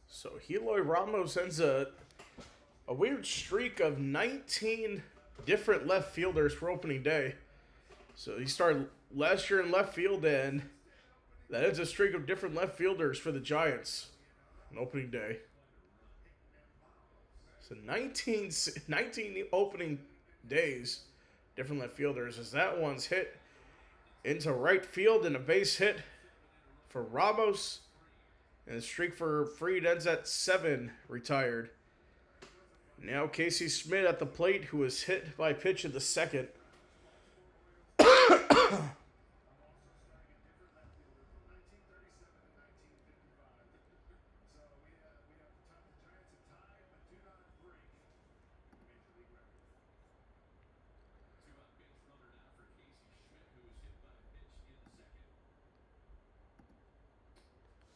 So Eloy Ramos ends a weird streak of 19 different left fielders for opening day. So he started last year in left field, and that ends a streak of different left fielders for the Giants on opening day. So 19 opening days, different left fielders, as that one's hit into right field and a base hit for Ramos. And the streak for Fried ends at 7, retired. Now Casey Schmidt at the plate, who was hit by a pitch in the second.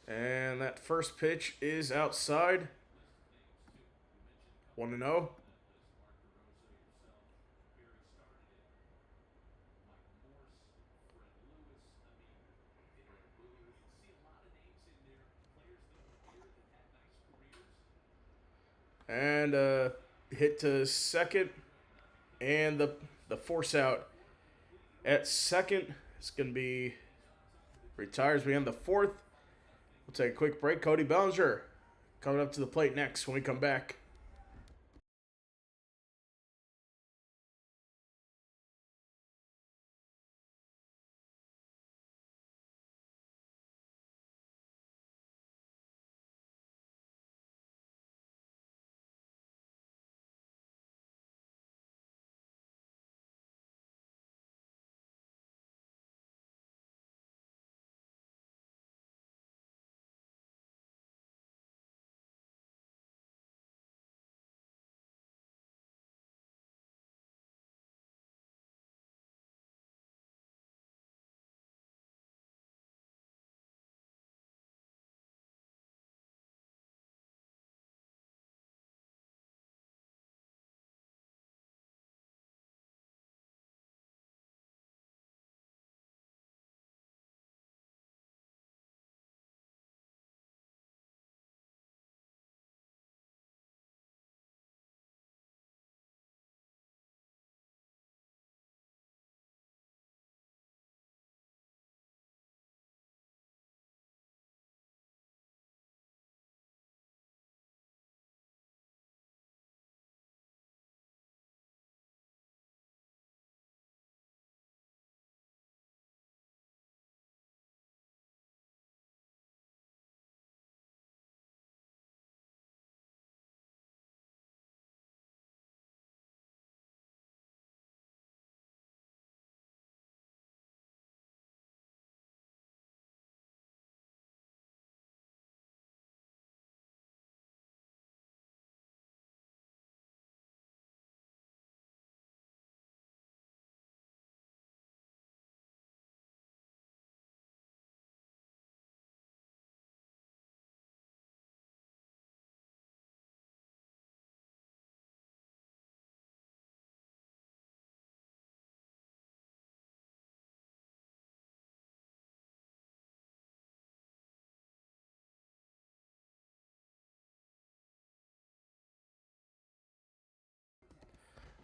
And that first pitch is outside. 1-0. And hit to second. And the force out at second is going to be retires. We end the fourth. We'll take a quick break. Cody Bellinger coming up to the plate next when we come back.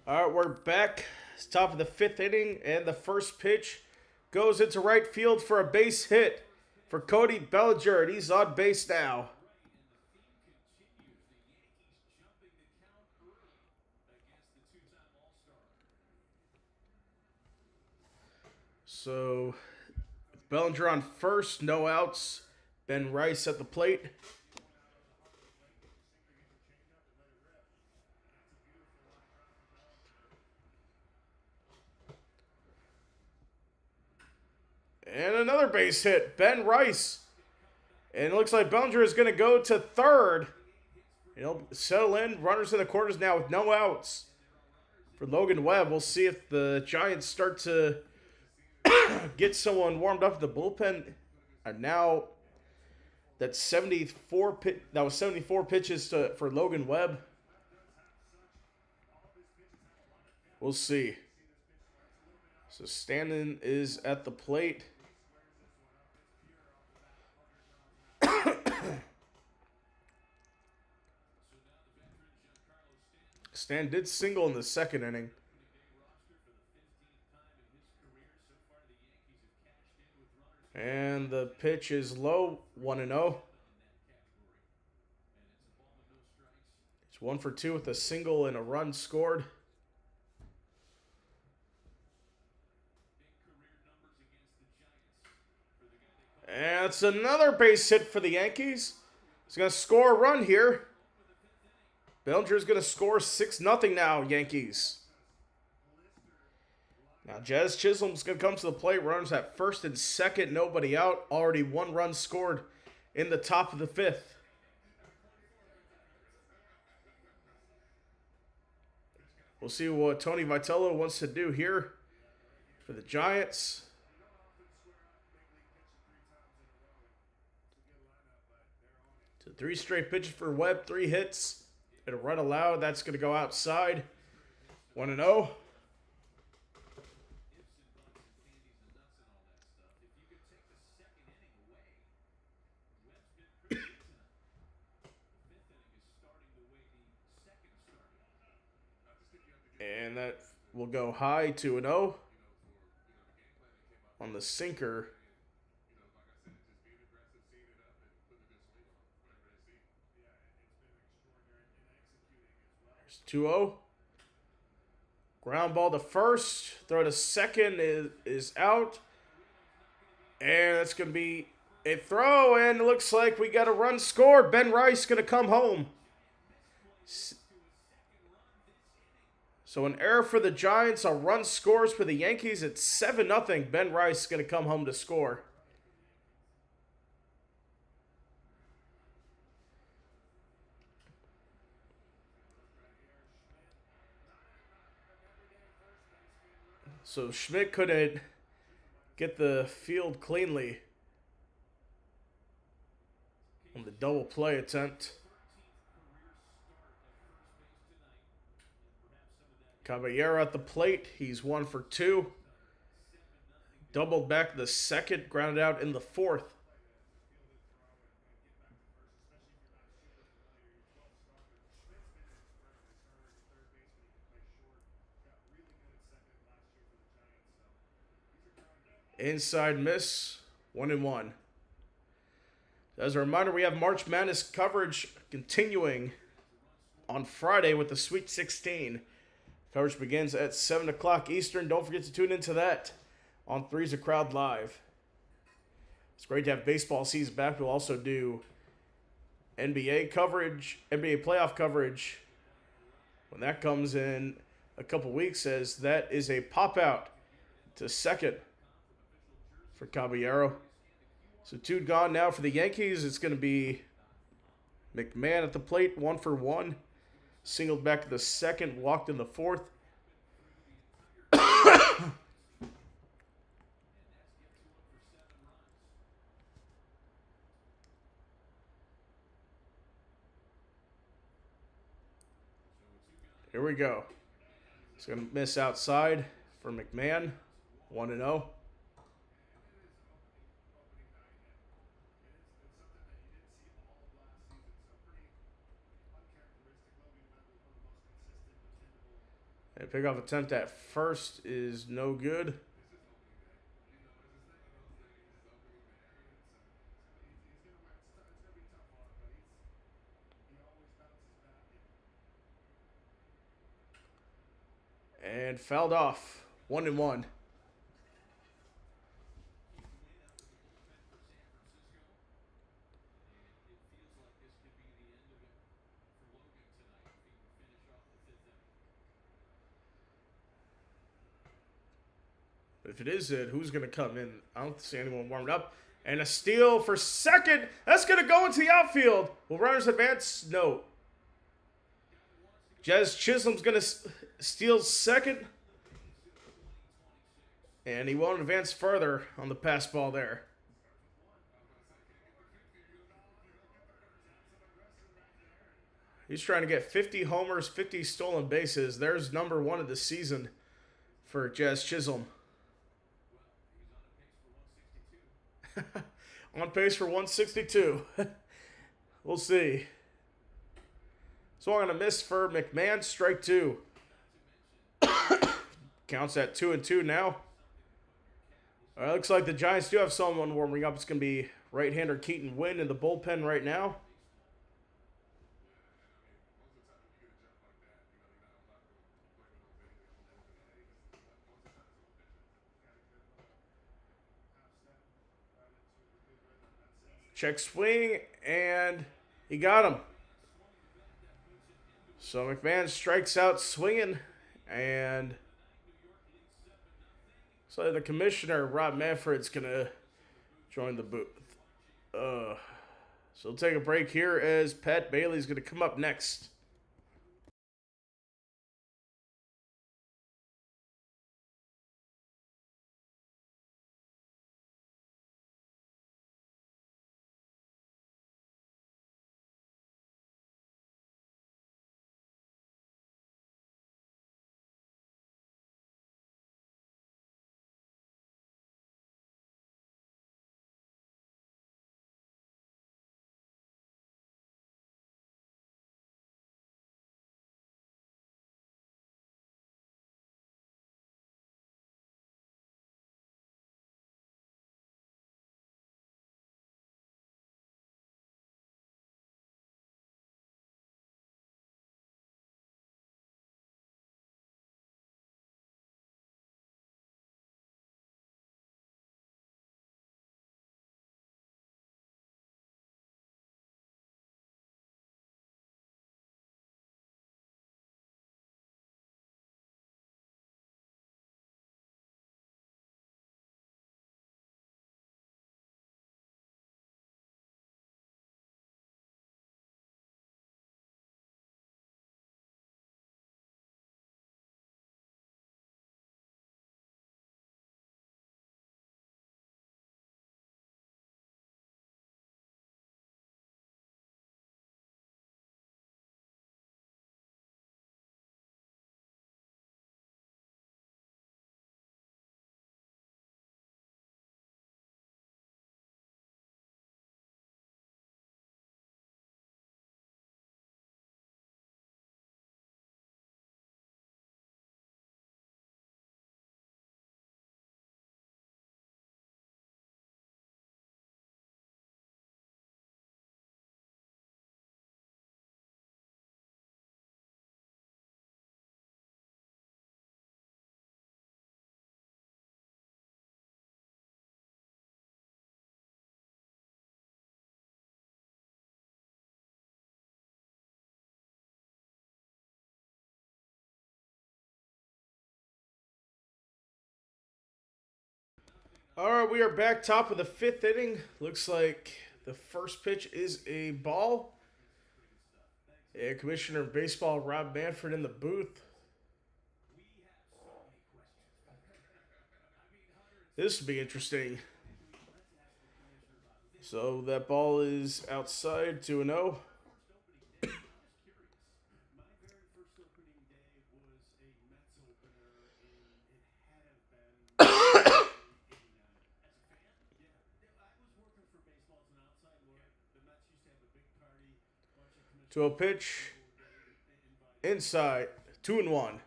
All right, we're back. It's top of the fifth inning, and the first pitch goes into right field for a base hit for Cody Bellinger, and he's on base now. So, Bellinger on first, no outs. Ben Rice at the plate. And another base hit, Ben Rice. And it looks like Bellinger is going to go to third. He'll settle in. Runners in the corners now with no outs. For Logan Webb, we'll see if the Giants start to get someone warmed up at the bullpen. And now that's 74. That was 74 pitches for Logan Webb. We'll see. So Stanton is at the plate. Stan did single in the second inning. And the pitch is low, 1-0. It's 1 for 2 with a single and a run scored. And it's another base hit for the Yankees. He's going to score a run here. Bellinger's going to score 6-0 now, Yankees. Now, Jazz Chisholm's going to come to the plate. Runners at first and second, nobody out. Already 1 run scored in the top of the fifth. We'll see what Tony Vitello wants to do here for the Giants. So 3 straight pitches for Webb, 3 hits, and a run allowed. That's going to go outside. 1-0. And that will go high 2-0 on the sinker. There's 2-0. Ground ball to first. Throw to second is out. And that's going to be a throw. And it looks like we got a run scored. Ben Rice going to come home. So an error for the Giants. A run scores for the Yankees. It's 7-0. Ben Rice is going to come home to score. So Schmidt couldn't get the field cleanly on the double play attempt. Caballero at the plate. He's 1 for 2. Doubled back the second. Grounded out in the fourth. Inside miss. 1-1. As a reminder, we have March Madness coverage continuing on Friday with the Sweet 16. Coverage begins at 7 o'clock Eastern. Don't forget to tune into that on Three's a Crowd Live. It's great to have baseball season back. We'll also do NBA coverage, NBA playoff coverage when that comes in a couple weeks, as that is a pop-out to second for Caballero. So 2 gone now for the Yankees. It's going to be McMahon at the plate, 1 for 1. Singled back to the second, walked in the fourth. Here we go. It's going to miss outside for McMahon, 1-0. A pickoff attempt at first is no good. And fouled off. 1-1. If it is it, who's going to come in? I don't see anyone warmed up. And a steal for second. That's going to go into the outfield. Will runners advance? No. Jazz Chisholm's going to steal second. And he won't advance further on the pass ball there. He's trying to get 50 homers, 50 stolen bases. There's number 1 of the season for Jazz Chisholm. On pace for 162. We'll see. So I'm going to miss for McMahon. Strike 2. Counts at 2-2 now. All right, looks like the Giants do have someone warming up. It's going to be right-hander Keaton Wynn in the bullpen right now. Check swing, and he got him. So McMahon strikes out swinging, and so the commissioner, Rob Manfred's going to join the booth. So we'll take a break here as Pat Bailey's going to come up next. All right, we are back top of the fifth inning. Looks like the first pitch is a ball. And Commissioner of Baseball Rob Manfred in the booth. This will be interesting. So that ball is outside 2-0. To a pitch inside 2-1.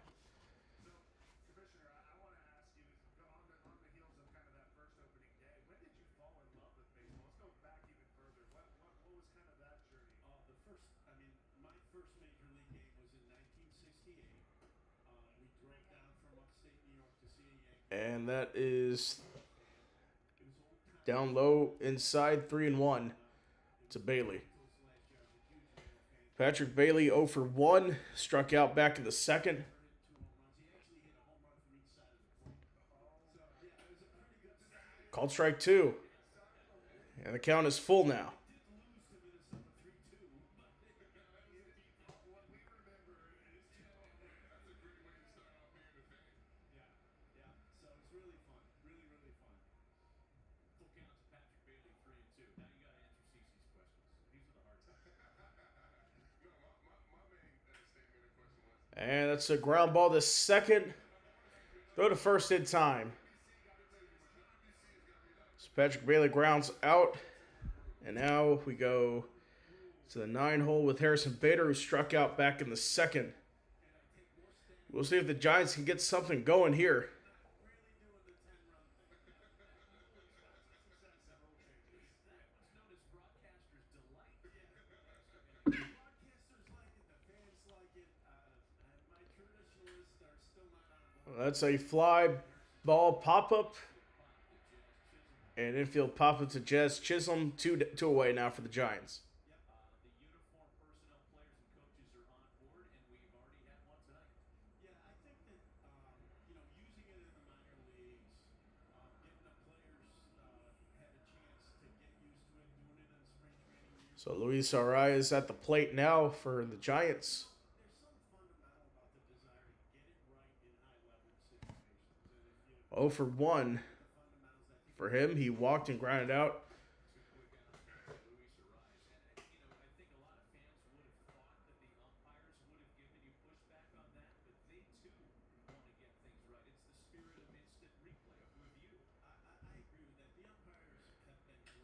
And that is down low inside 3-1 to Bailey. Patrick Bailey 0 for 1, struck out back in the second. Called strike 2. And the count is full now. And that's a ground ball to second. Throw to first in time. So Patrick Bailey grounds out. And now we go to the 9 hole with Harrison Bader, who struck out back in the second. We'll see if the Giants can get something going here. That's a fly ball pop-up. And infield pop-up to Jazz Chisholm. Two away now for the Giants. So Luis Arias at the plate now for the Giants. Oh for 1 for him. He walked and grounded out.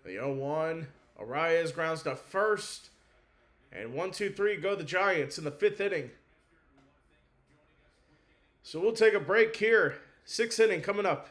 The 0-1. Arias grounds to first. And 1-2-3 go the Giants in the fifth inning. So we'll take a break here. Sixth inning coming up.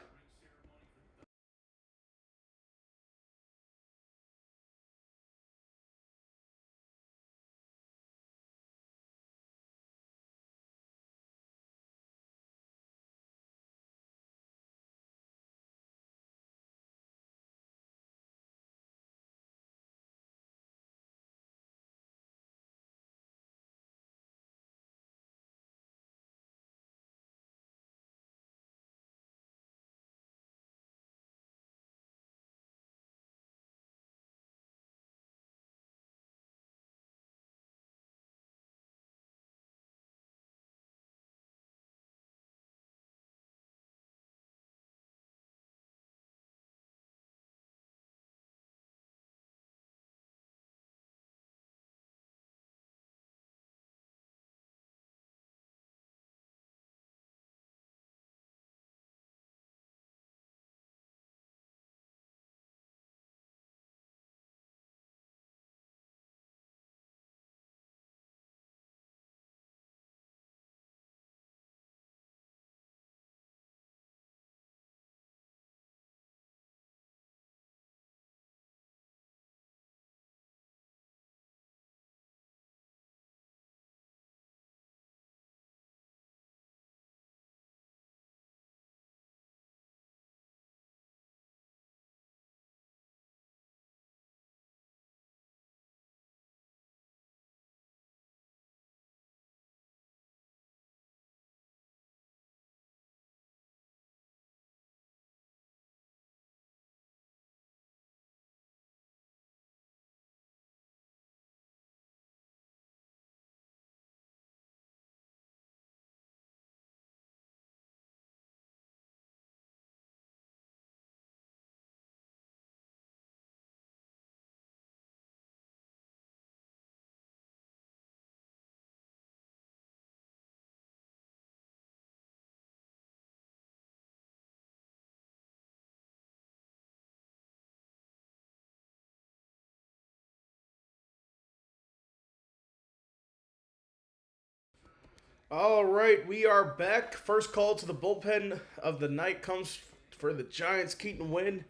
All right, we are back. First call to the bullpen of the night comes for the Giants. Keaton Wynn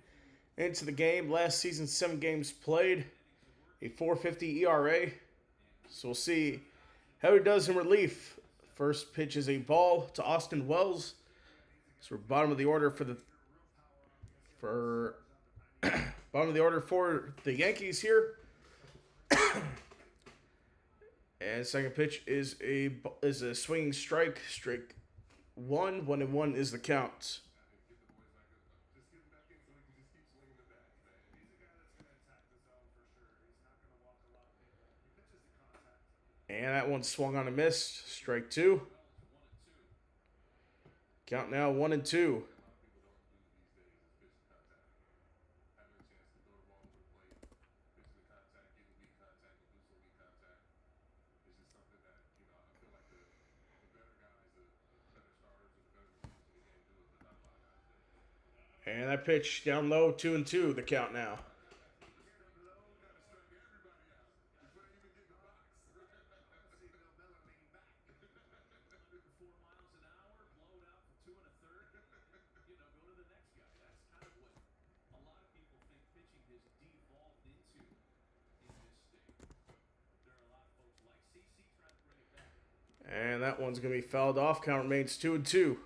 into the game. Last season, 7 games played, a 4.50 ERA. So we'll see how he does in relief. First pitch is a ball to Austin Wells. So we're bottom of the order for bottom of the order for the Yankees here. And second pitch is a swinging strike. Strike one. 1-1 is the count. And that one swung on a miss. Strike two. Count now 1-2. And that pitch down low, 2-2. The count now. And that one's going to be fouled off. Count remains 2-2.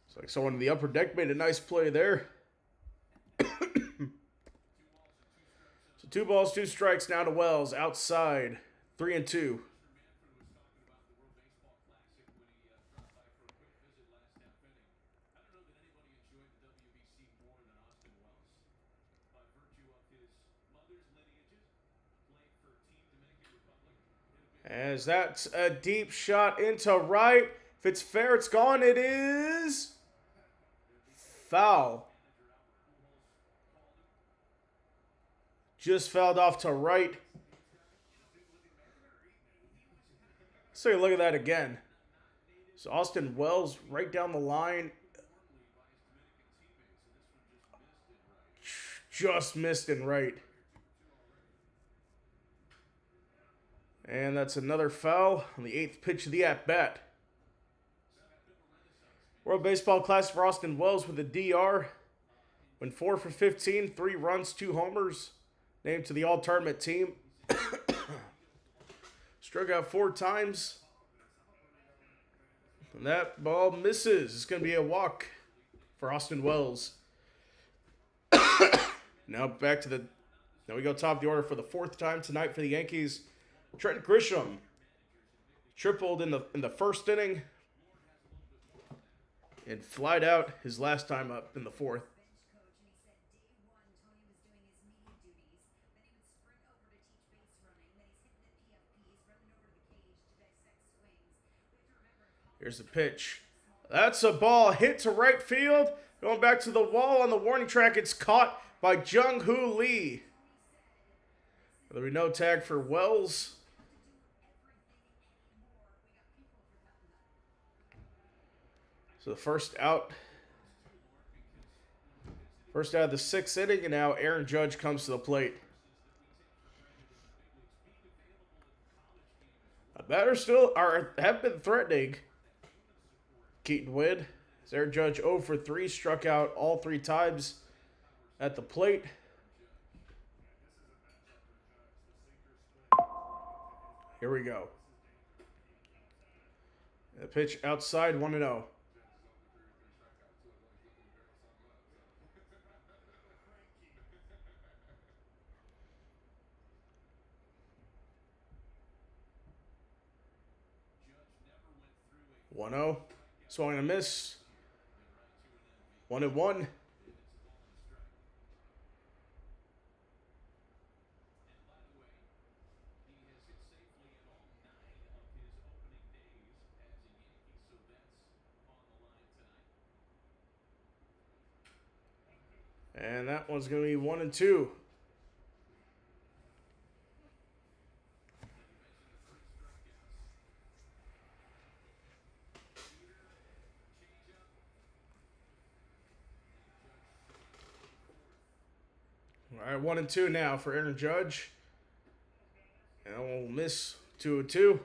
It's like someone in the upper deck made a nice play there. So 2 balls, 2 strikes now to Wells. Outside, 3-2. As that's a deep shot into right. If it's fair, it's gone. It is foul. Just fouled off to right. Let's take a look at that again. So Austin Wells right down the line. Just missed in right. And that's another foul on the 8th pitch of the at-bat. World Baseball Classic for Austin Wells with a DR. Went 4 for 15, 3 runs, 2 homers. Named to the All-Tournament team. Struck out 4 times. And that ball misses. It's going to be a walk for Austin Wells. Now we go top of the order for the 4th time tonight for the Yankees. Trent Grisham tripled in the first inning and flied out his last time up in the 4th. Here's the pitch. That's a ball hit to right field. Going back to the wall on the warning track. It's caught by Jung-Hoo Lee. There'll be no tag for Wells. So the first out of the 6th inning, and now Aaron Judge comes to the plate. A batter have been threatening Keaton Wynn. Aaron Judge 0 for 3, struck out all 3 times at the plate. Here we go. The pitch outside, 1-0. Swung and a miss. 1-1. And that one's going to be 1-2. All right, 1-2 now for Aaron Judge. And we'll miss 2-2.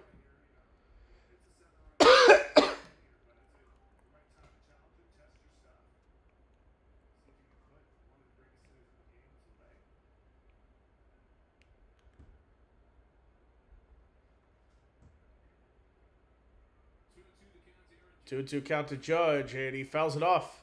Two count to Judge, and he fouls it off.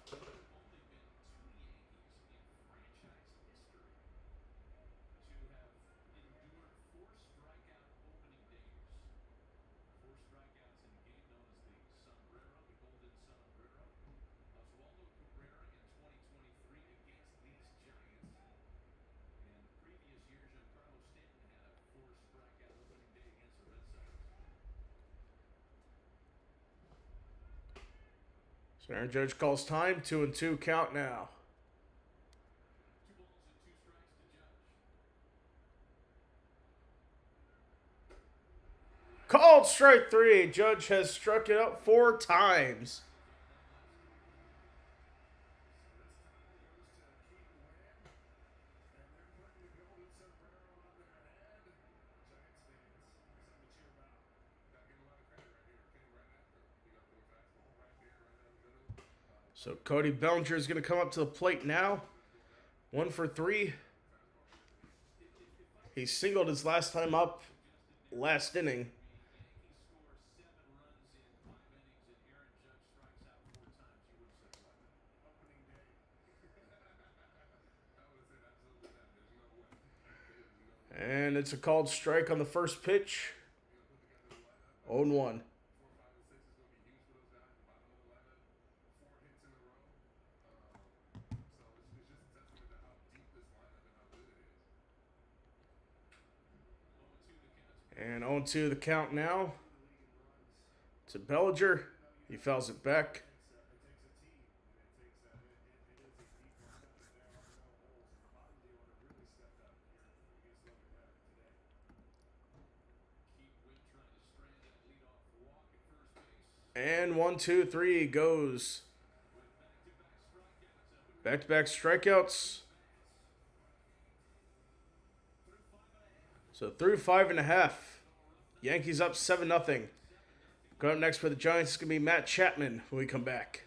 So Aaron Judge calls time. 2-2 count now. Called strike 3. Judge has struck it out 4 times. So Cody Bellinger is going to come up to the plate now. 1 for 3. He singled his last time up last inning. And it's a called strike on the first pitch. 0-1. And 0-2 the count now. To Bellinger. He fouls it back. And 1-2-3 goes. Back-to-back strikeouts. So through 5.5. Yankees up 7-0. Going up next for the Giants is going to be Matt Chapman when we come back.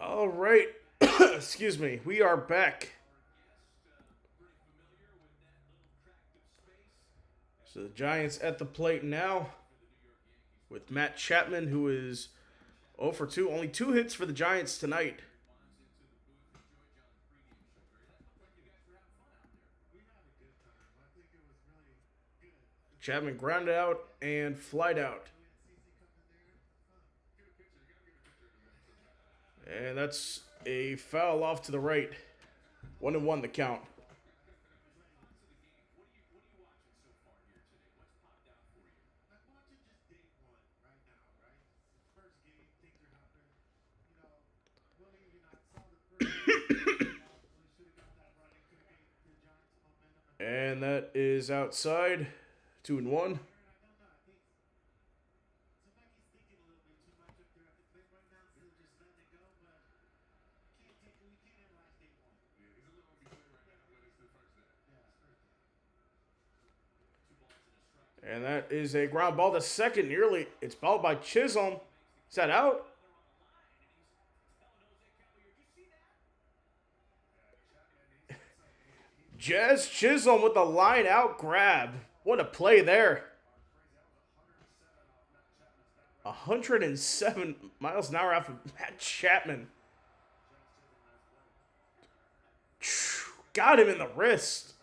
All right. Excuse me. We are back. So the Giants at the plate now. with Matt Chapman, who is 0 for 2. Only 2 hits for the Giants tonight. Chapman grounded out and flied out. And that's a foul off to the right. 1-1 the count. And that is outside. 2-1. And that is a ground ball to second. Nearly. It's balled by Chisholm. Is that out? Jazz Chisholm with the line out grab. What a play there. 107 miles an hour off of Matt Chapman. Got him in the wrist.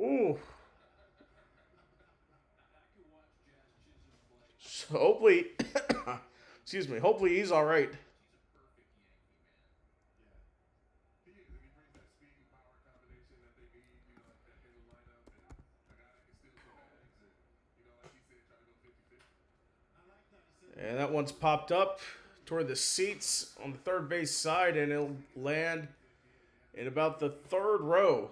Ooh. So hopefully, excuse me, hopefully he's all right. And that one's popped up toward the seats on the third base side, and it'll land in about the third row.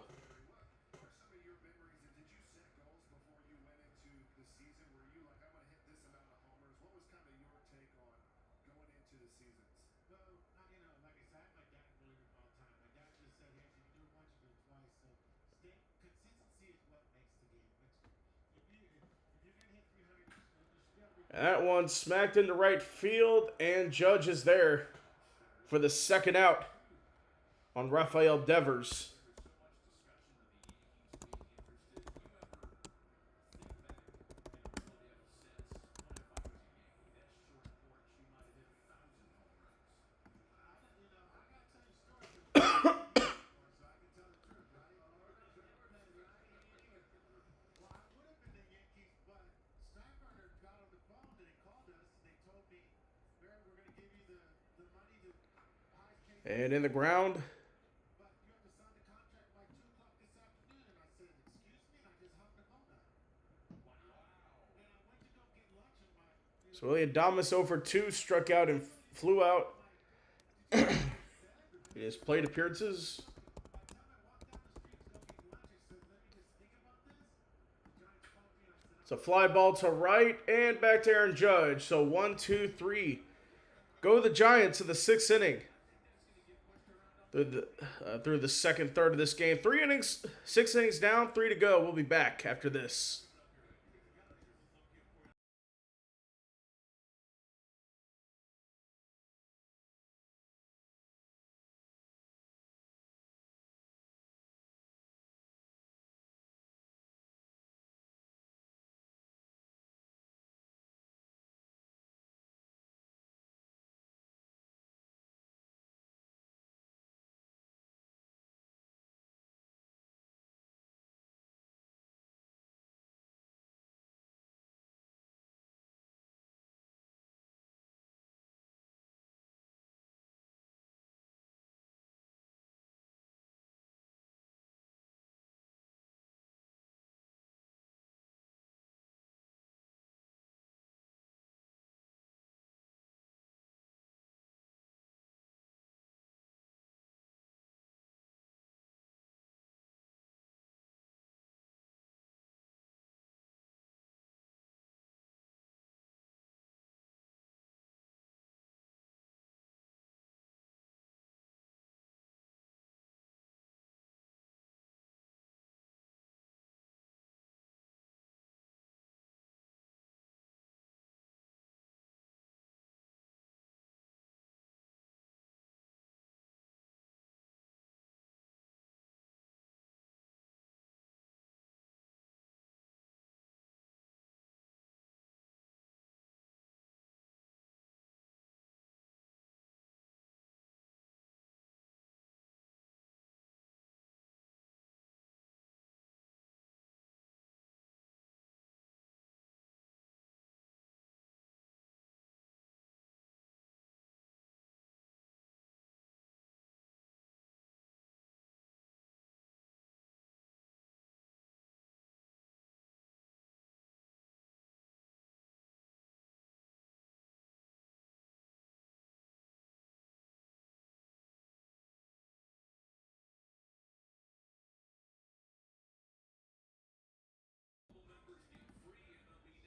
And that one smacked into right field, and Judge is there for the second out on Rafael Devers. And in the ground. So William Adames over 2, struck out and flew out in his plate appearances. It's a fly ball to right and back to Aaron Judge. So 1, 2, 3. Go the Giants in the 6th inning. Through the second third of this game. 3 innings, 6 innings down, 3 to go. We'll be back after this.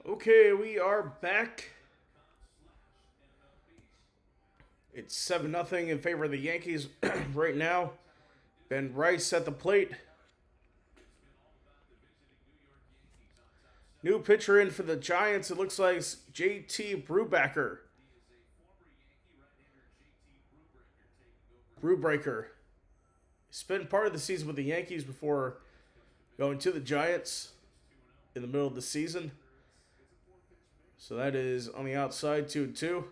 Okay, we are back. It's 7-0 in favor of the Yankees right now. Ben Rice at the plate. New pitcher in for the Giants. It looks like JT Brubaker. Brewbreaker. Spent part of the season with the Yankees before going to the Giants in the middle of the season. So that is on the outside, 2-2.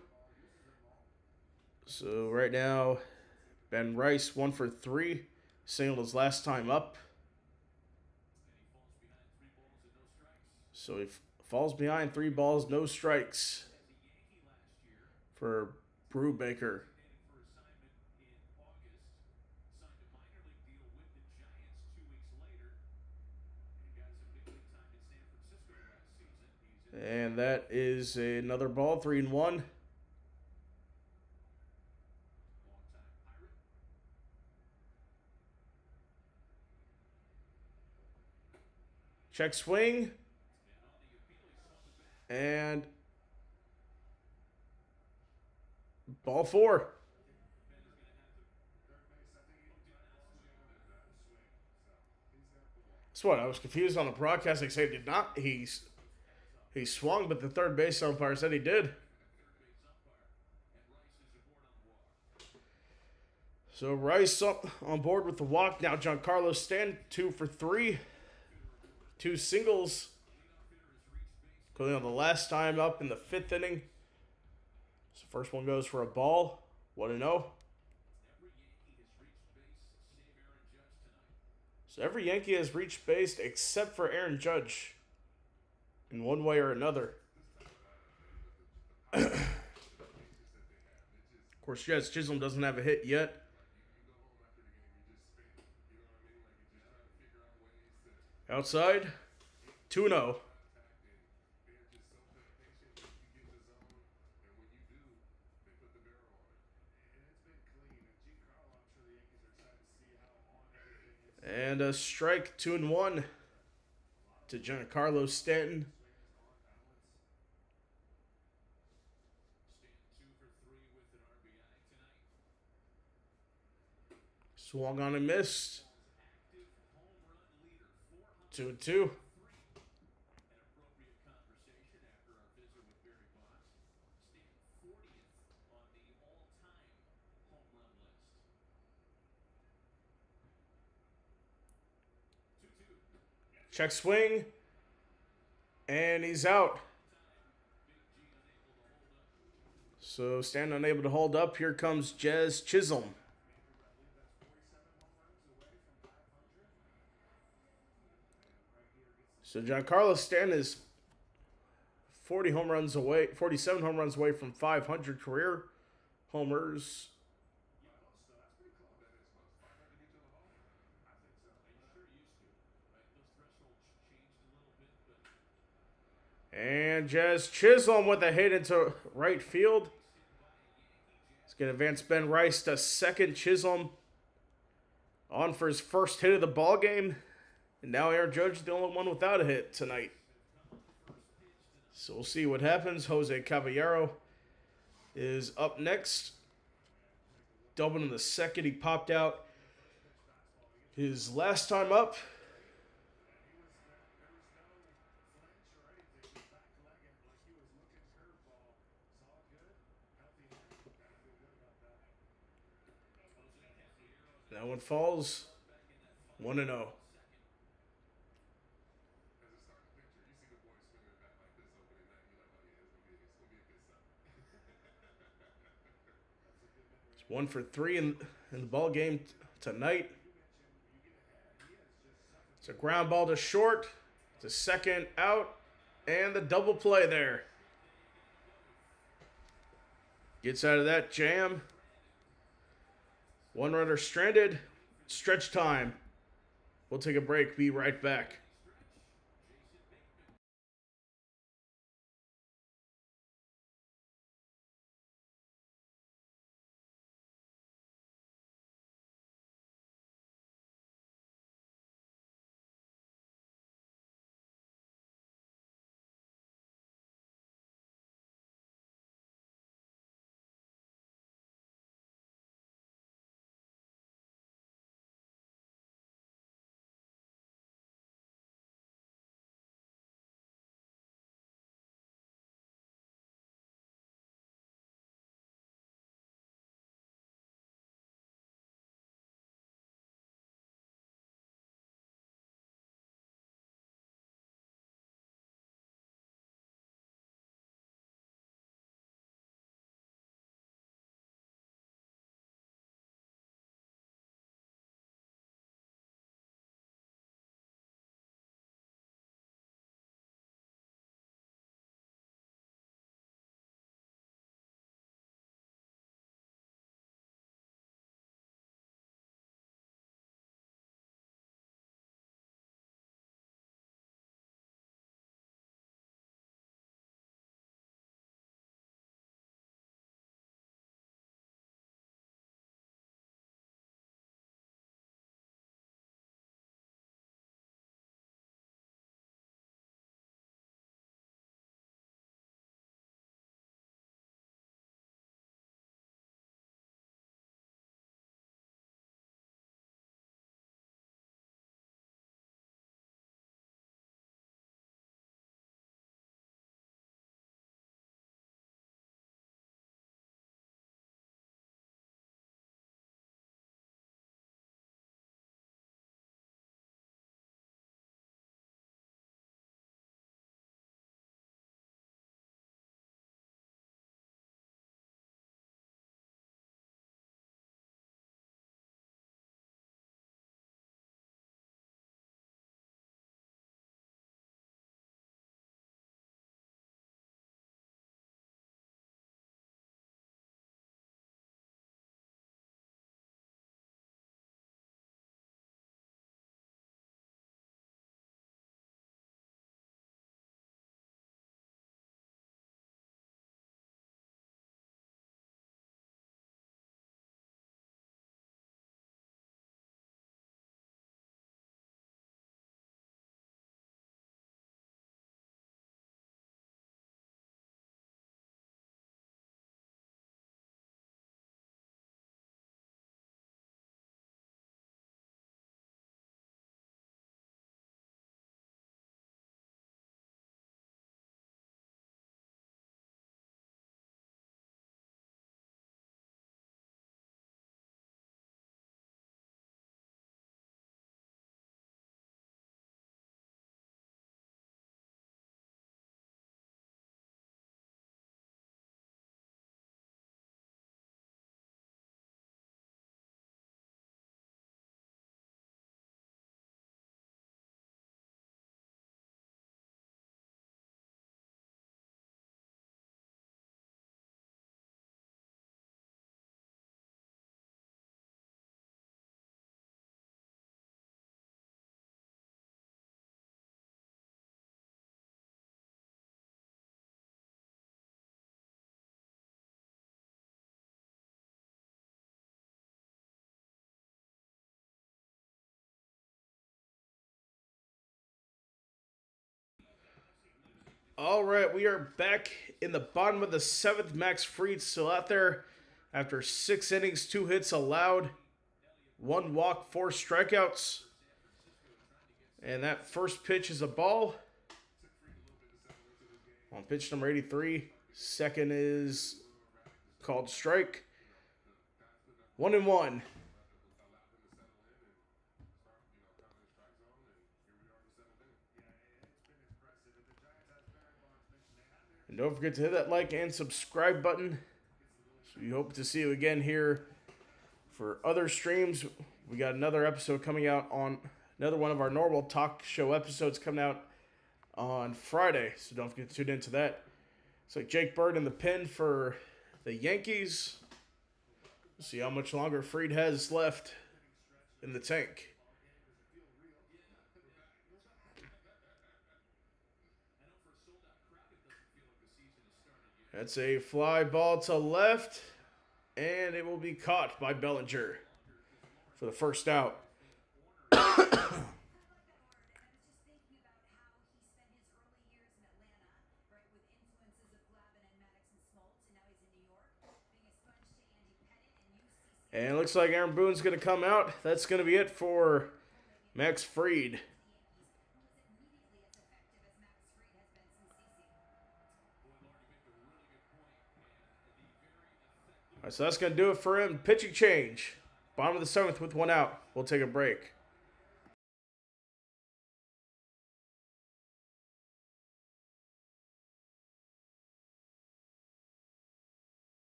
So right now, Ben Rice 1 for 3. Singled his last time up. So he falls behind 3 balls, no strikes for Brubaker. And that is another ball, 3-1. Check swing. And ball 4. That's what I was confused on the broadcast. They say did not. He swung, but the third base umpire said he did. So Rice up on board with the walk. Now Giancarlo Stanton 2 for 3. 2 singles. Going on the last time up in the 5th inning. So first one goes for a ball. 1-0. So every Yankee has reached base except for Aaron Judge in one way or another. Of course, Jazz Chisholm doesn't have a hit yet. Outside, 2-0. And a strike, 2-1 to Giancarlo Stanton. Swung on and missed. 2-2. Check swing. And he's out. So Stanton unable to hold up. Here comes Jazz Chisholm. So Giancarlo Stanton is 47 home runs away from 500 career homers. And Jazz Chisholm with a hit into right field. He's going to advance Ben Rice to second. Chisholm on for his first hit of the ball game. And now Aaron Judge is the only one without a hit tonight. So we'll see what happens. Jose Caballero is up next. Doubled in the second. He popped out his last time up. That one falls 1-0. It's 1 for 3 in the ball game tonight. It's a ground ball to short. It's a second out. And the double play there. Gets out of that jam. One runner stranded. Stretch time. We'll take a break. Be right back. All right, we are back in the bottom of the seventh. Max Fried still out there after 6 innings, 2 hits allowed, 1 walk, 4 strikeouts. And that first pitch is a ball on pitch number 83. Second is called strike. 1-1. And don't forget to hit that like and subscribe button. So we hope to see you again here for other streams. We got another episode coming out on another one of our normal talk show episodes coming out on Friday. So don't forget to tune into that. It's like Jake Bird in the pen for the Yankees. We'll see how much longer Fried has left in the tank. That's a fly ball to left, and it will be caught by Bellinger for the first out. And it looks like Aaron Boone's going to come out. That's going to be it for Max Fried. All right, so that's going to do it for him. Pitching change. Bottom of the seventh with 1 out. We'll take a break.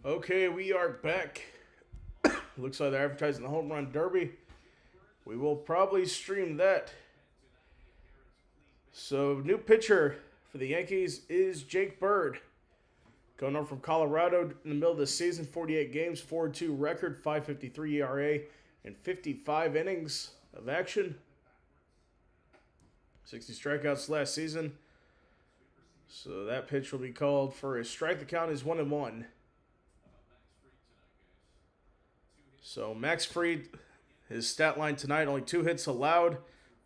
Okay, we are back. Looks like they're advertising the Home Run Derby. We will probably stream that. So, new pitcher for the Yankees is Jake Bird. Going over from Colorado in the middle of the season, 48 games, 4-2 record, 5.53 ERA, and 55 innings of action. 60 strikeouts last season. So that pitch will be called for a strike. The count is 1-1. So Max Fried, his stat line tonight, only 2 hits allowed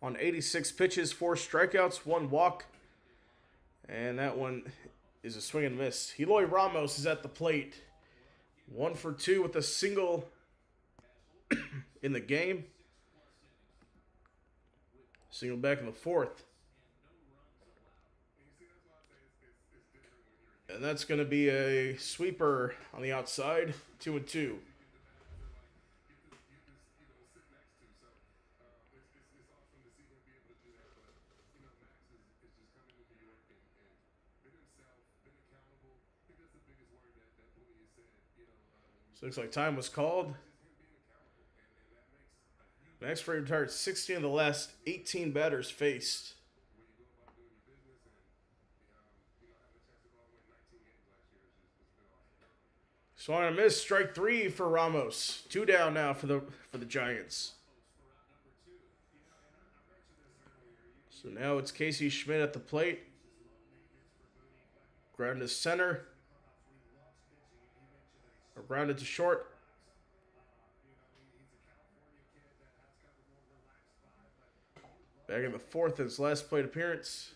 on 86 pitches, 4 strikeouts, 1 walk. And that one is a swing and miss. Eloy Ramos is at the plate. 1 for 2 with a single in the game. Single back in the fourth. And that's going to be a sweeper on the outside. 2-2. So looks like time was called. Max Fried retired 16 of the last 18 batters faced. Swung and a miss. Strike three for Ramos. Two down now for the Giants. So now it's Casey Schmidt at the plate. Ground to center. Or grounded to short. Back in the fourth, his last plate appearance.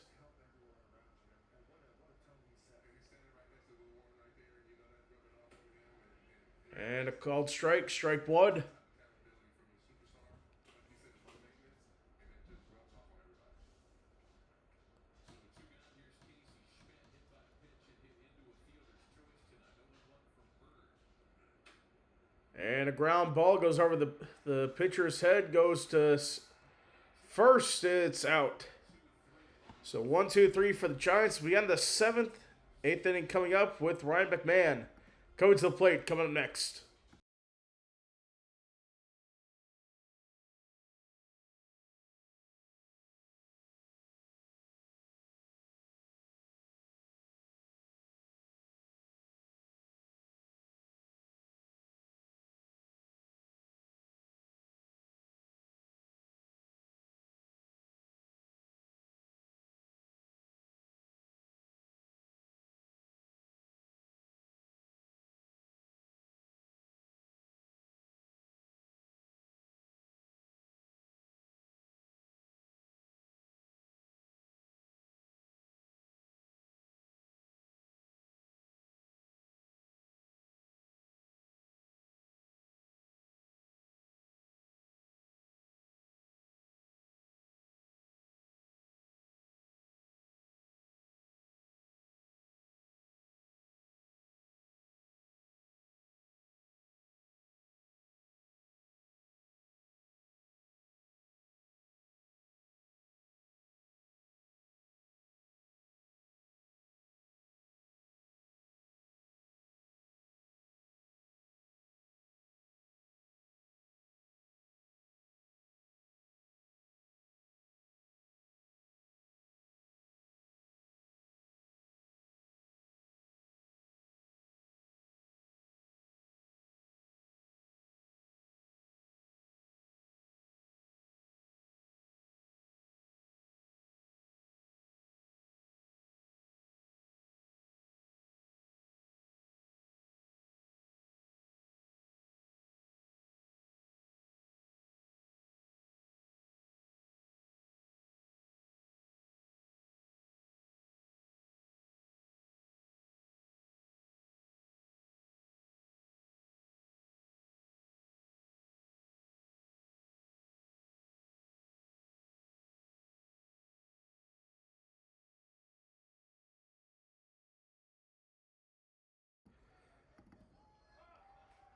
And a called strike. Strike one. And a ground ball goes over the pitcher's head, goes to first. It's out. So 1, 2, 3 for the Giants. We end the seventh, eighth inning coming up with Ryan McMahon coming to the plate. Coming up next.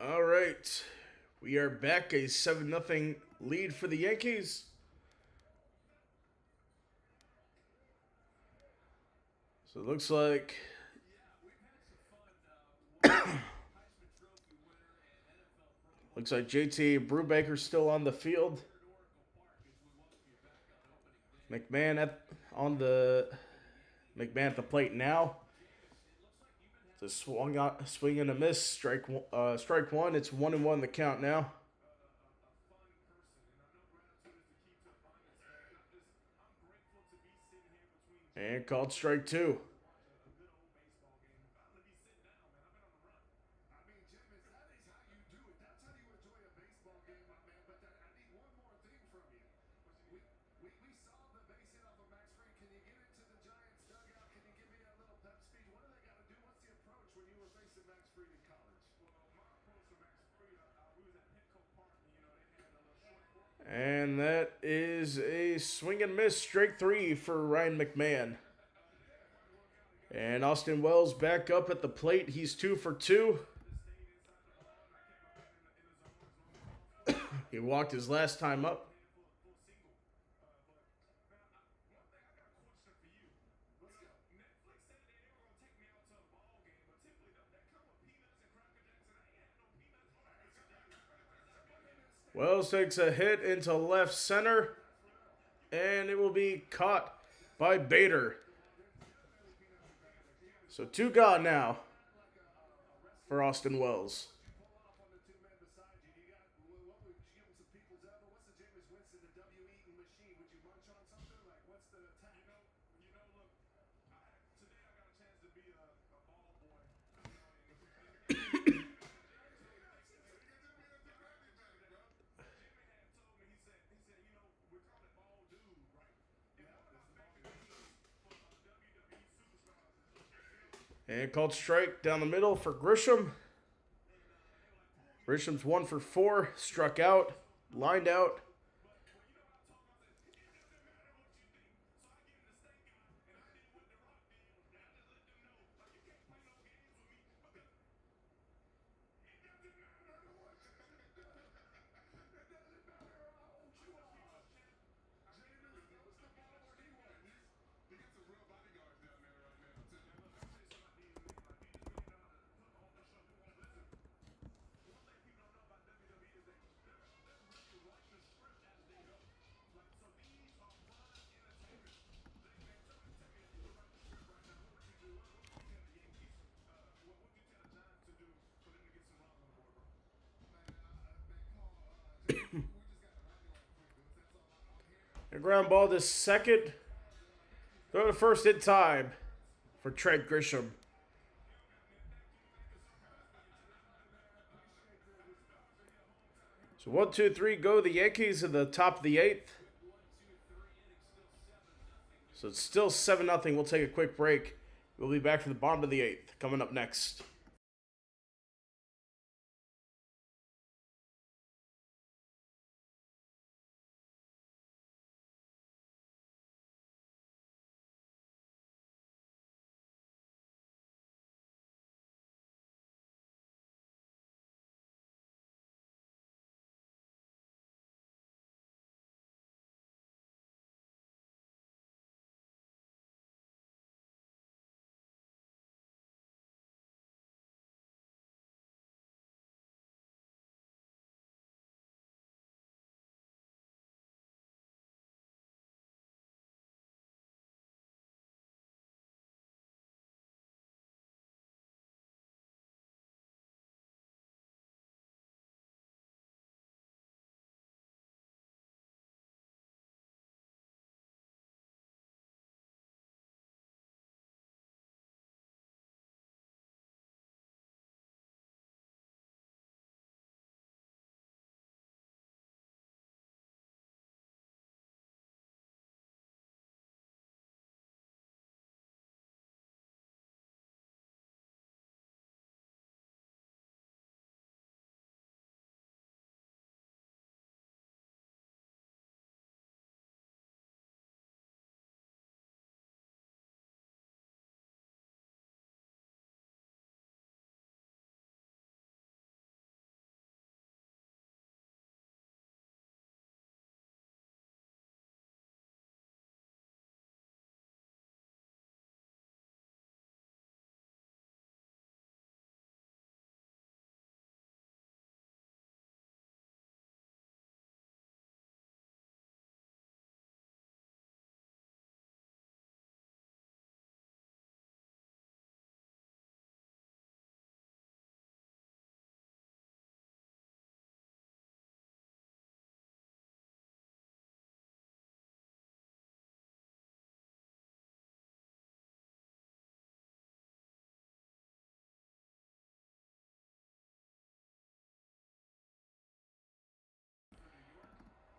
All right. We are back. A 7-0 lead for the Yankees. So it looks like JT Brubaker's still on the field. McMahon at the plate now. It's a swing and a miss. Strike one. It's 1-1 the count now. And called strike two. And that is a swing and miss. Strike three for Ryan McMahon. And Austin Wells back up at the plate. He's 2 for 2. He walked his last time up. Wells takes a hit into left center, and it will be caught by Bader. So 2 gone now for Austin Wells. And called strike down the middle for Grisham. Grisham's 1 for 4, struck out, lined out. A ground ball to second. Throw to first in time for Trent Grisham. So 1, 2, 3 go the Yankees in the top of the 8th. So it's still 7-0. We'll take a quick break. We'll be back for the bottom of the 8th coming up next.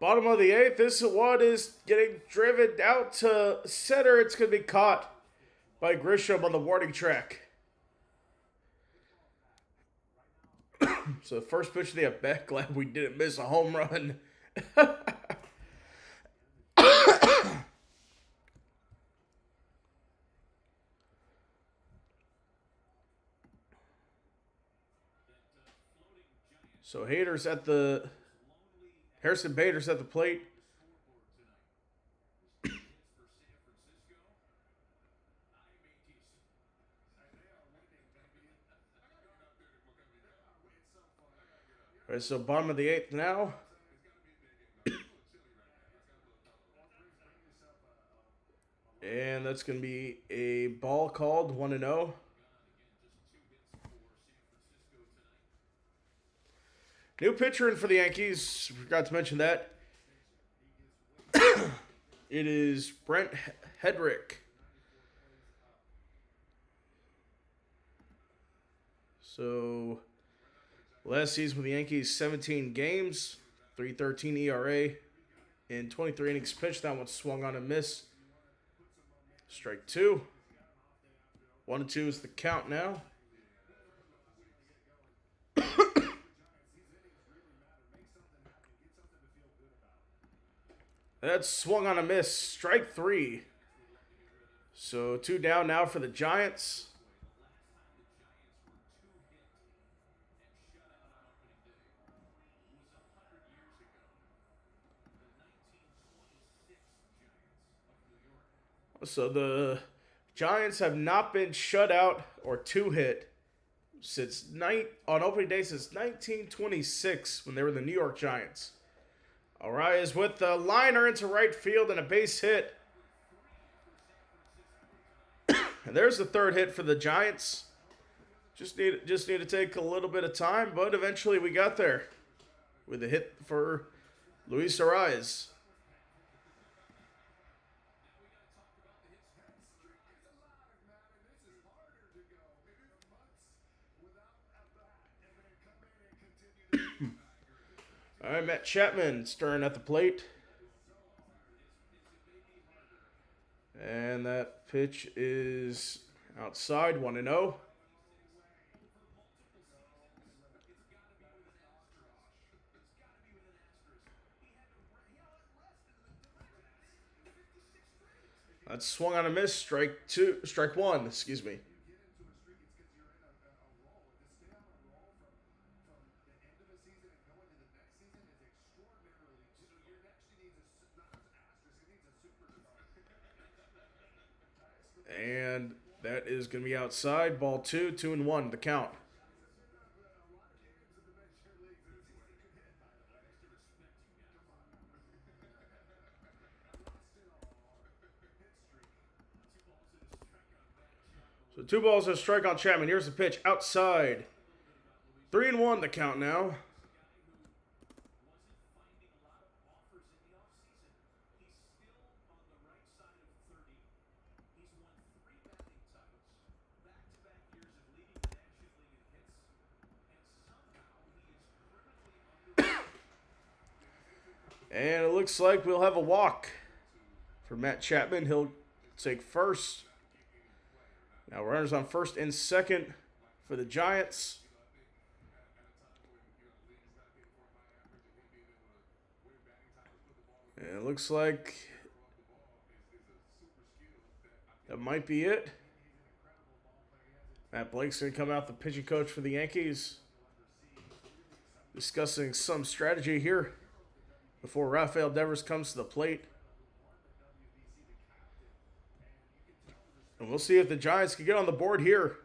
Bottom of the 8th. This one is getting driven out to center. It's going to be caught by Grisham on the warning track. So the first pitch of the at bat. Glad we didn't miss a home run. So Harrison Bader's at the plate. All right, so bottom of the 8th now. And that's going to be a ball called 1-0. New pitcher in for the Yankees. Forgot to mention that. It is Brent Hedrick. So, last season with the Yankees, 17 games, 3.13 ERA, in 23 innings pitched. That one swung on and missed. Strike two. 1-2 is the count now. That swung on a miss. Strike three. So 2 down now for the Giants. So the Giants have not been shut out or 2-hit on opening day since 1926 when they were the New York Giants. Arias with the liner into right field and a base hit. And there's the third hit for the Giants. Just need to take a little bit of time, but eventually we got there with a hit for Luis Arias. All right, Matt Chapman stirring at the plate. And that pitch is outside, 1-0. That swung on a miss, strike one, excuse me. And that is going to be outside. Ball 2, 2-1, the count. So 2 balls and a strike on Chapman. Here's the pitch outside. 3-1, the count now. And it looks like we'll have a walk for Matt Chapman. He'll take first. Now runners on first and second for the Giants. And it looks like that might be it. Matt Blake's going to come out, the pitching coach for the Yankees, discussing some strategy here before Rafael Devers comes to the plate. And we'll see if the Giants can get on the board here.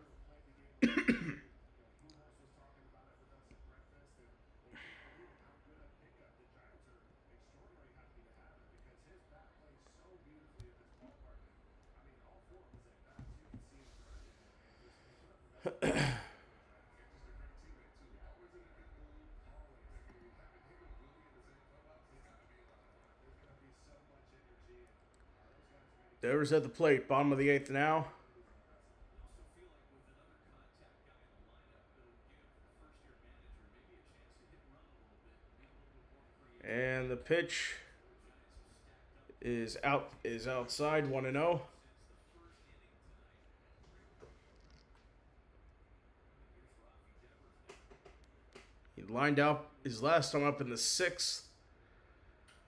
Devers at the plate, bottom of the 8th now. And the pitch is outside, 1-0. He lined out his last time up in the 6th.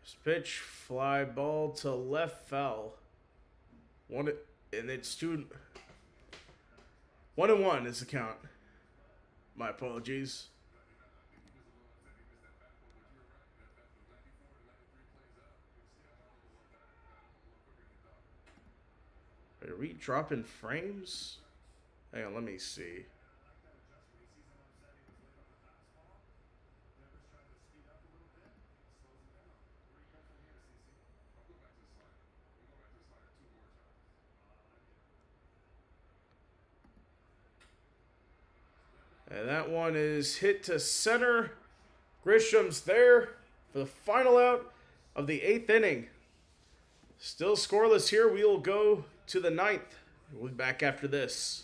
His pitch, fly ball to left, foul. And it's 1-1 is the count. My apologies. Are we dropping frames? Hang on, let me see. And that one is hit to center. Grisham's there for the final out of the 8th inning. Still scoreless here. We will go to the 9th. We'll be back after this.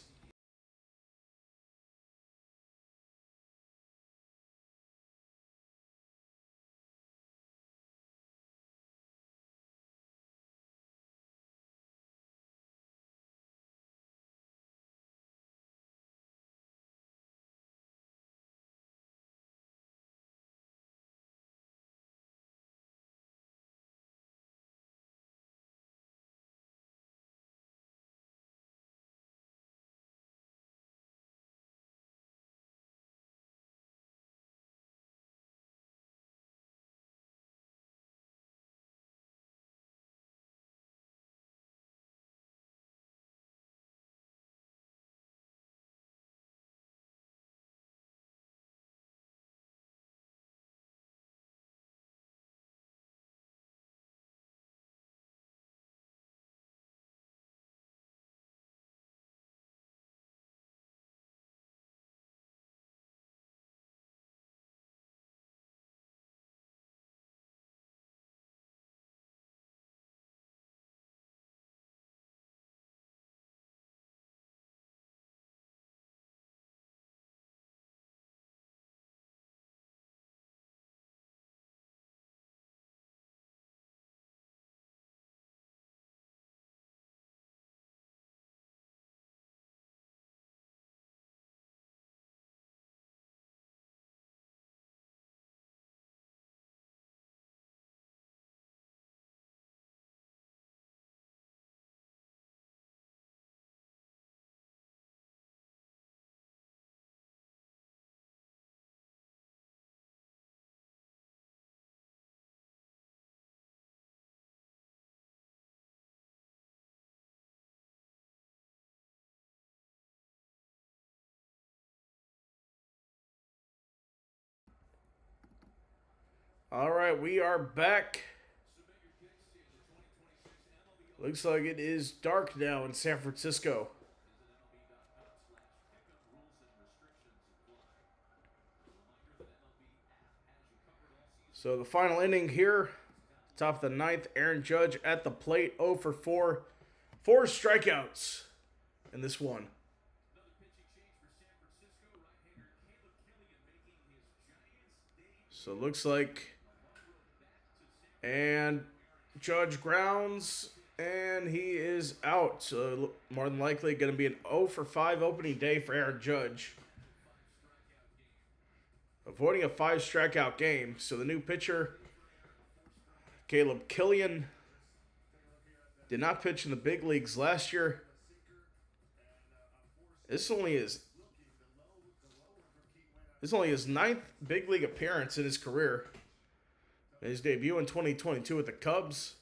All right, we are back. Looks like it is dark now in San Francisco. So the final inning here, top of the 9th, Aaron Judge at the plate, 0 for 4. 4 strikeouts in this one. So it looks like, and Judge grounds, and he is out. So more than likely going to be an 0 for 5 opening day for Aaron Judge. Avoiding a 5 strikeout game. So the new pitcher, Caleb Killian, did not pitch in the big leagues last year. This is only his 9th big league appearance in his career. His debut in 2022 with the Cubs.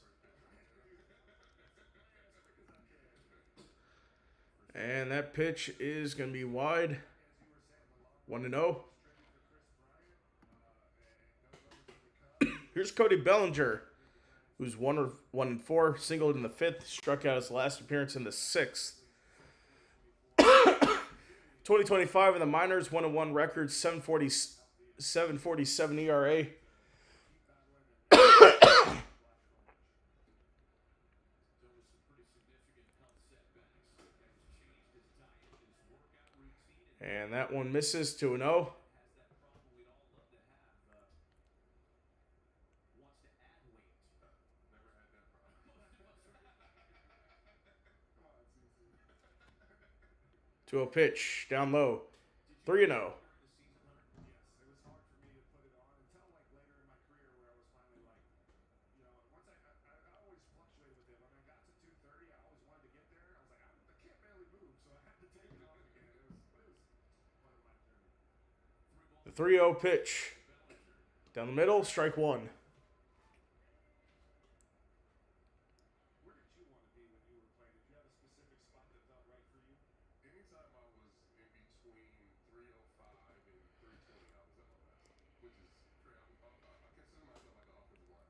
And that pitch is going to be wide. 1-0. Here's Cody Bellinger, who's 1-4, singled in the 5th, struck out his last appearance in the 6th. 2025 in the minors, 1-1 record, 7.47 ERA. And that one misses, 2-0. To a pitch, down low, 3-0. The 3-0 pitch, down the middle, strike 1.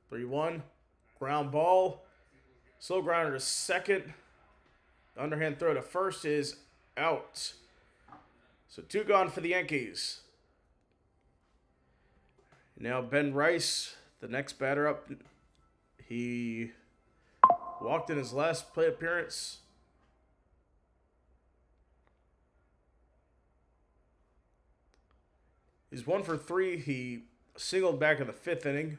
Three one, ground ball, slow grounder to second. The underhand throw to first is out. So 2 gone for the Yankees. Now Ben Rice, the next batter up, he walked in his last plate appearance. He's 1 for 3. He singled back in the 5th inning.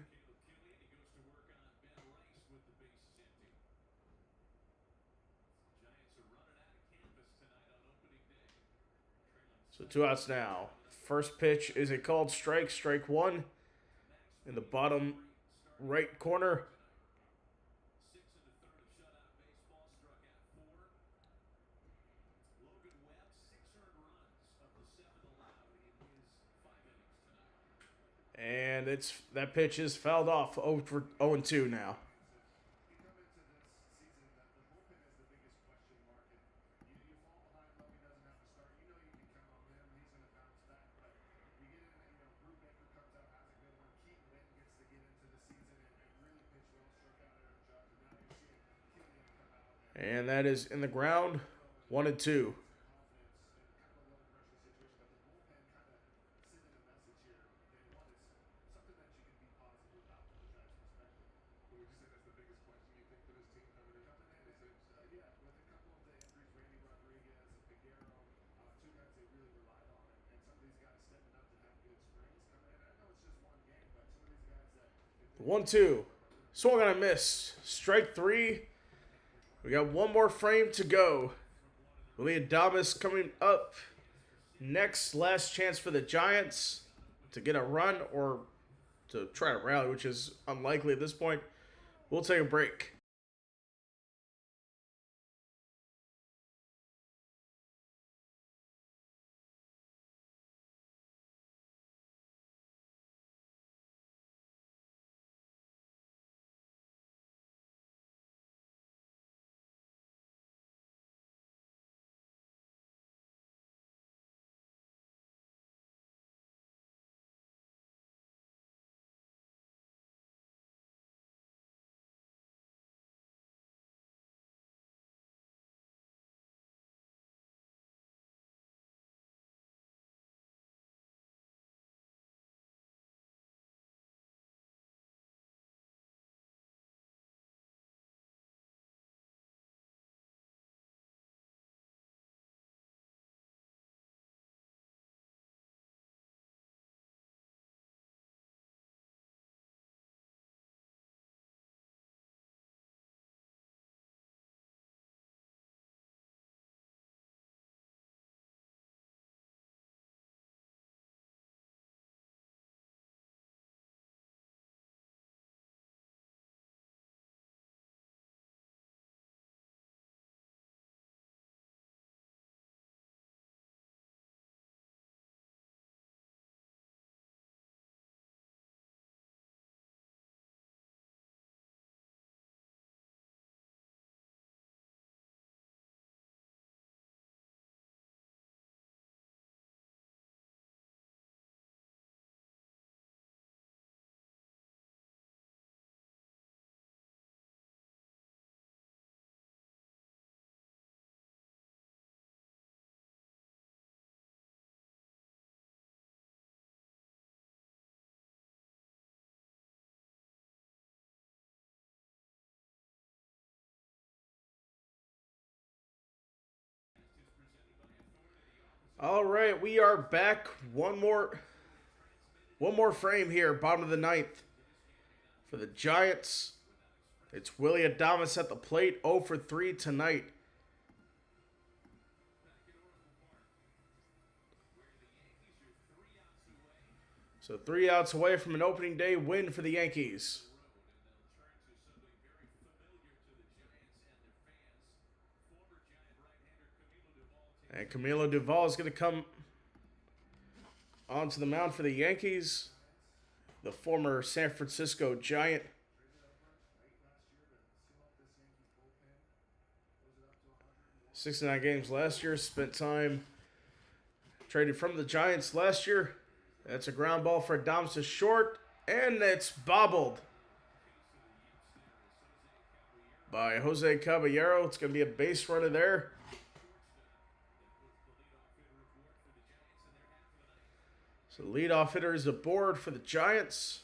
So 2 outs now. First pitch is a called strike, strike 1 in the bottom right corner. And that pitch is fouled off. 0-2 now. And that is in the ground. 1-2. The 1-2. Swung on a miss. Strike 3. We got one more frame to go. Willie Adames coming up next. Last chance for the Giants to get a run or to try to rally, which is unlikely at this point. We'll take a break. All right, we are back. One more frame here, bottom of the 9th. For the Giants, it's Willie Adames at the plate, 0 for 3 tonight. So 3 outs away from an opening day win for the Yankees. And Camilo Duvall is going to come onto the mound for the Yankees. The former San Francisco Giant. 69 games last year. Spent time traded from the Giants last year. That's a ground ball for Adames to short. And it's bobbled by Jose Caballero. It's going to be a base runner there. So leadoff hitter is aboard for the Giants.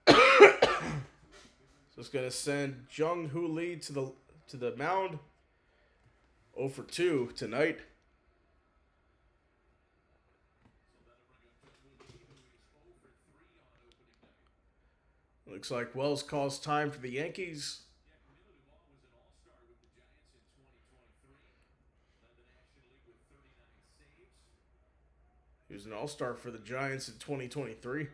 So it's gonna send Jung Hoo Lee to the mound. 0 for 2 tonight. Looks like Wells calls time for the Yankees. He was an all-star for the Giants in 2023.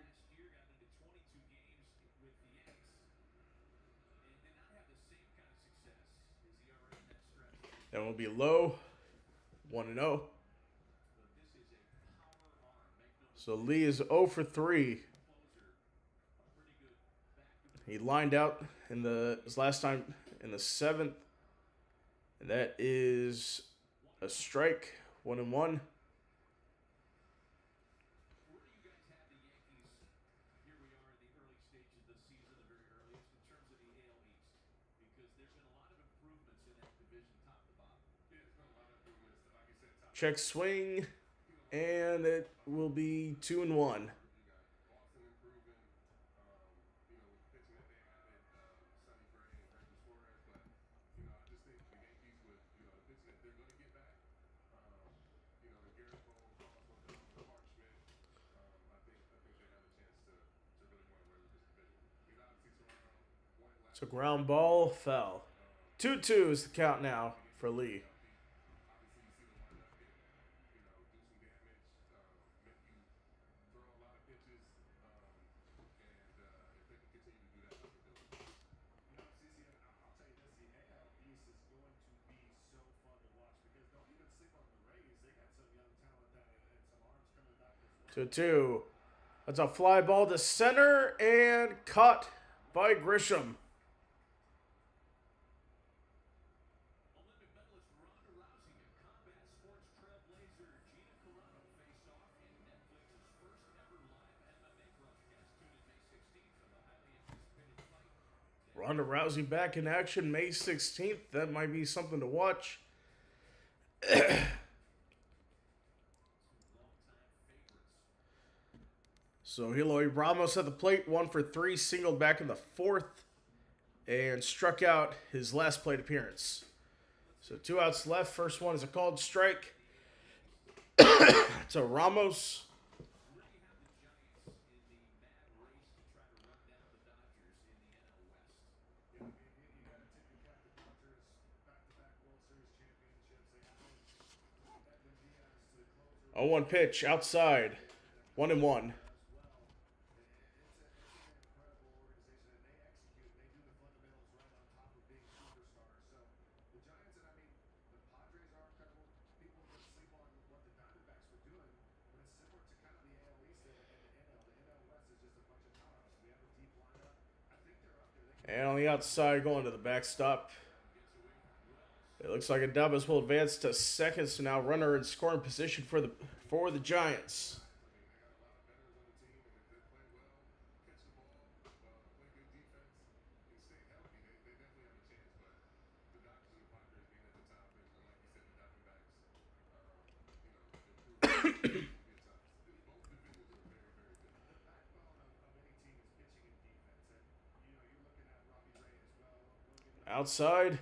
That will be low, 1-0. So Lee is 0 for 3. He lined out in his last time in the 7th. And that is a strike, 1-1. Check swing, and it will be 2-1. So ground ball fell. 2-2 is the count now for Lee. Two two. That's a fly ball to center and caught by Grisham. Ronda Rousey back in action May 16th. That might be something to watch. So Eloy Ramos at the plate, 1 for 3, singled back in the 4th, and struck out his last plate appearance. So 2 outs left. First one is a called strike to Ramos. A 1 pitch outside, 1-1. And on the outside, going to the backstop. It looks like Adames will advance to second, so now runner in scoring position for the Giants. Outside,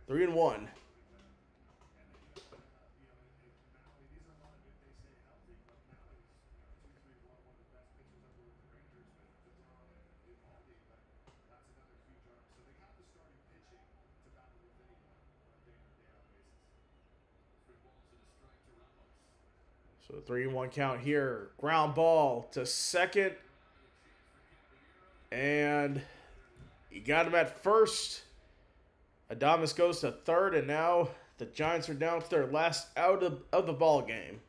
3-1. So 3-1 count here. Ground ball to second. And he got him at first. Adames goes to third, and now the Giants are down to their last out of the ball game.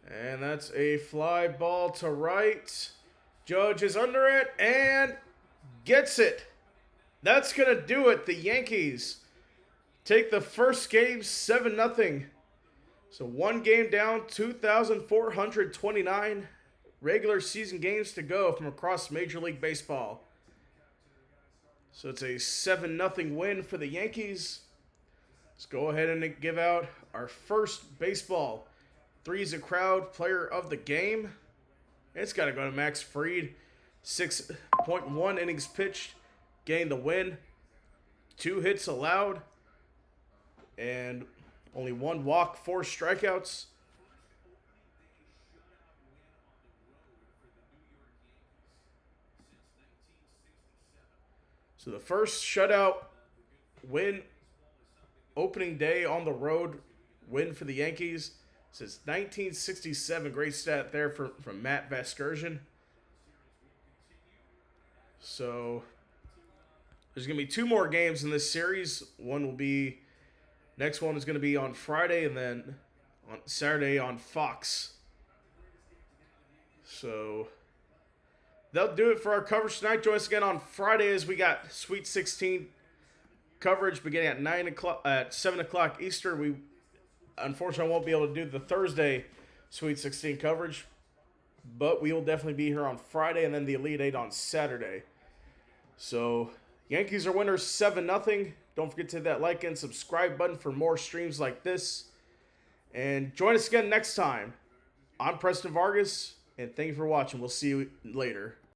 And that's a fly ball to right. Judge is under it and gets it. That's going to do it. The Yankees take the first game 7-0. So one game down, 2,429 regular season games to go from across Major League Baseball. So it's a 7-0 win for the Yankees. Let's go ahead and give out our first baseball Three's a Crowd player of the game. It's got to go to Max Fried. 6.1 innings pitched, gained the win. 2 hits allowed, and only 1 walk, 4 strikeouts. So the first shutout win, opening day on the road win for the Yankees since 1967. Great stat there from Matt Vasgersian. So there's going to be 2 more games in this series. Next one is going to be on Friday, and then on Saturday on Fox. So that'll do it for our coverage tonight. Join us again on Friday as we got Sweet 16 coverage beginning at 7 o'clock Eastern. We unfortunately won't be able to do the Thursday Sweet 16 coverage, but we will definitely be here on Friday and then the Elite 8 on Saturday. So Yankees are winners 7-0. Don't forget to hit that like and subscribe button for more streams like this. And join us again next time. I'm Preston Vargas, and thank you for watching. We'll see you later.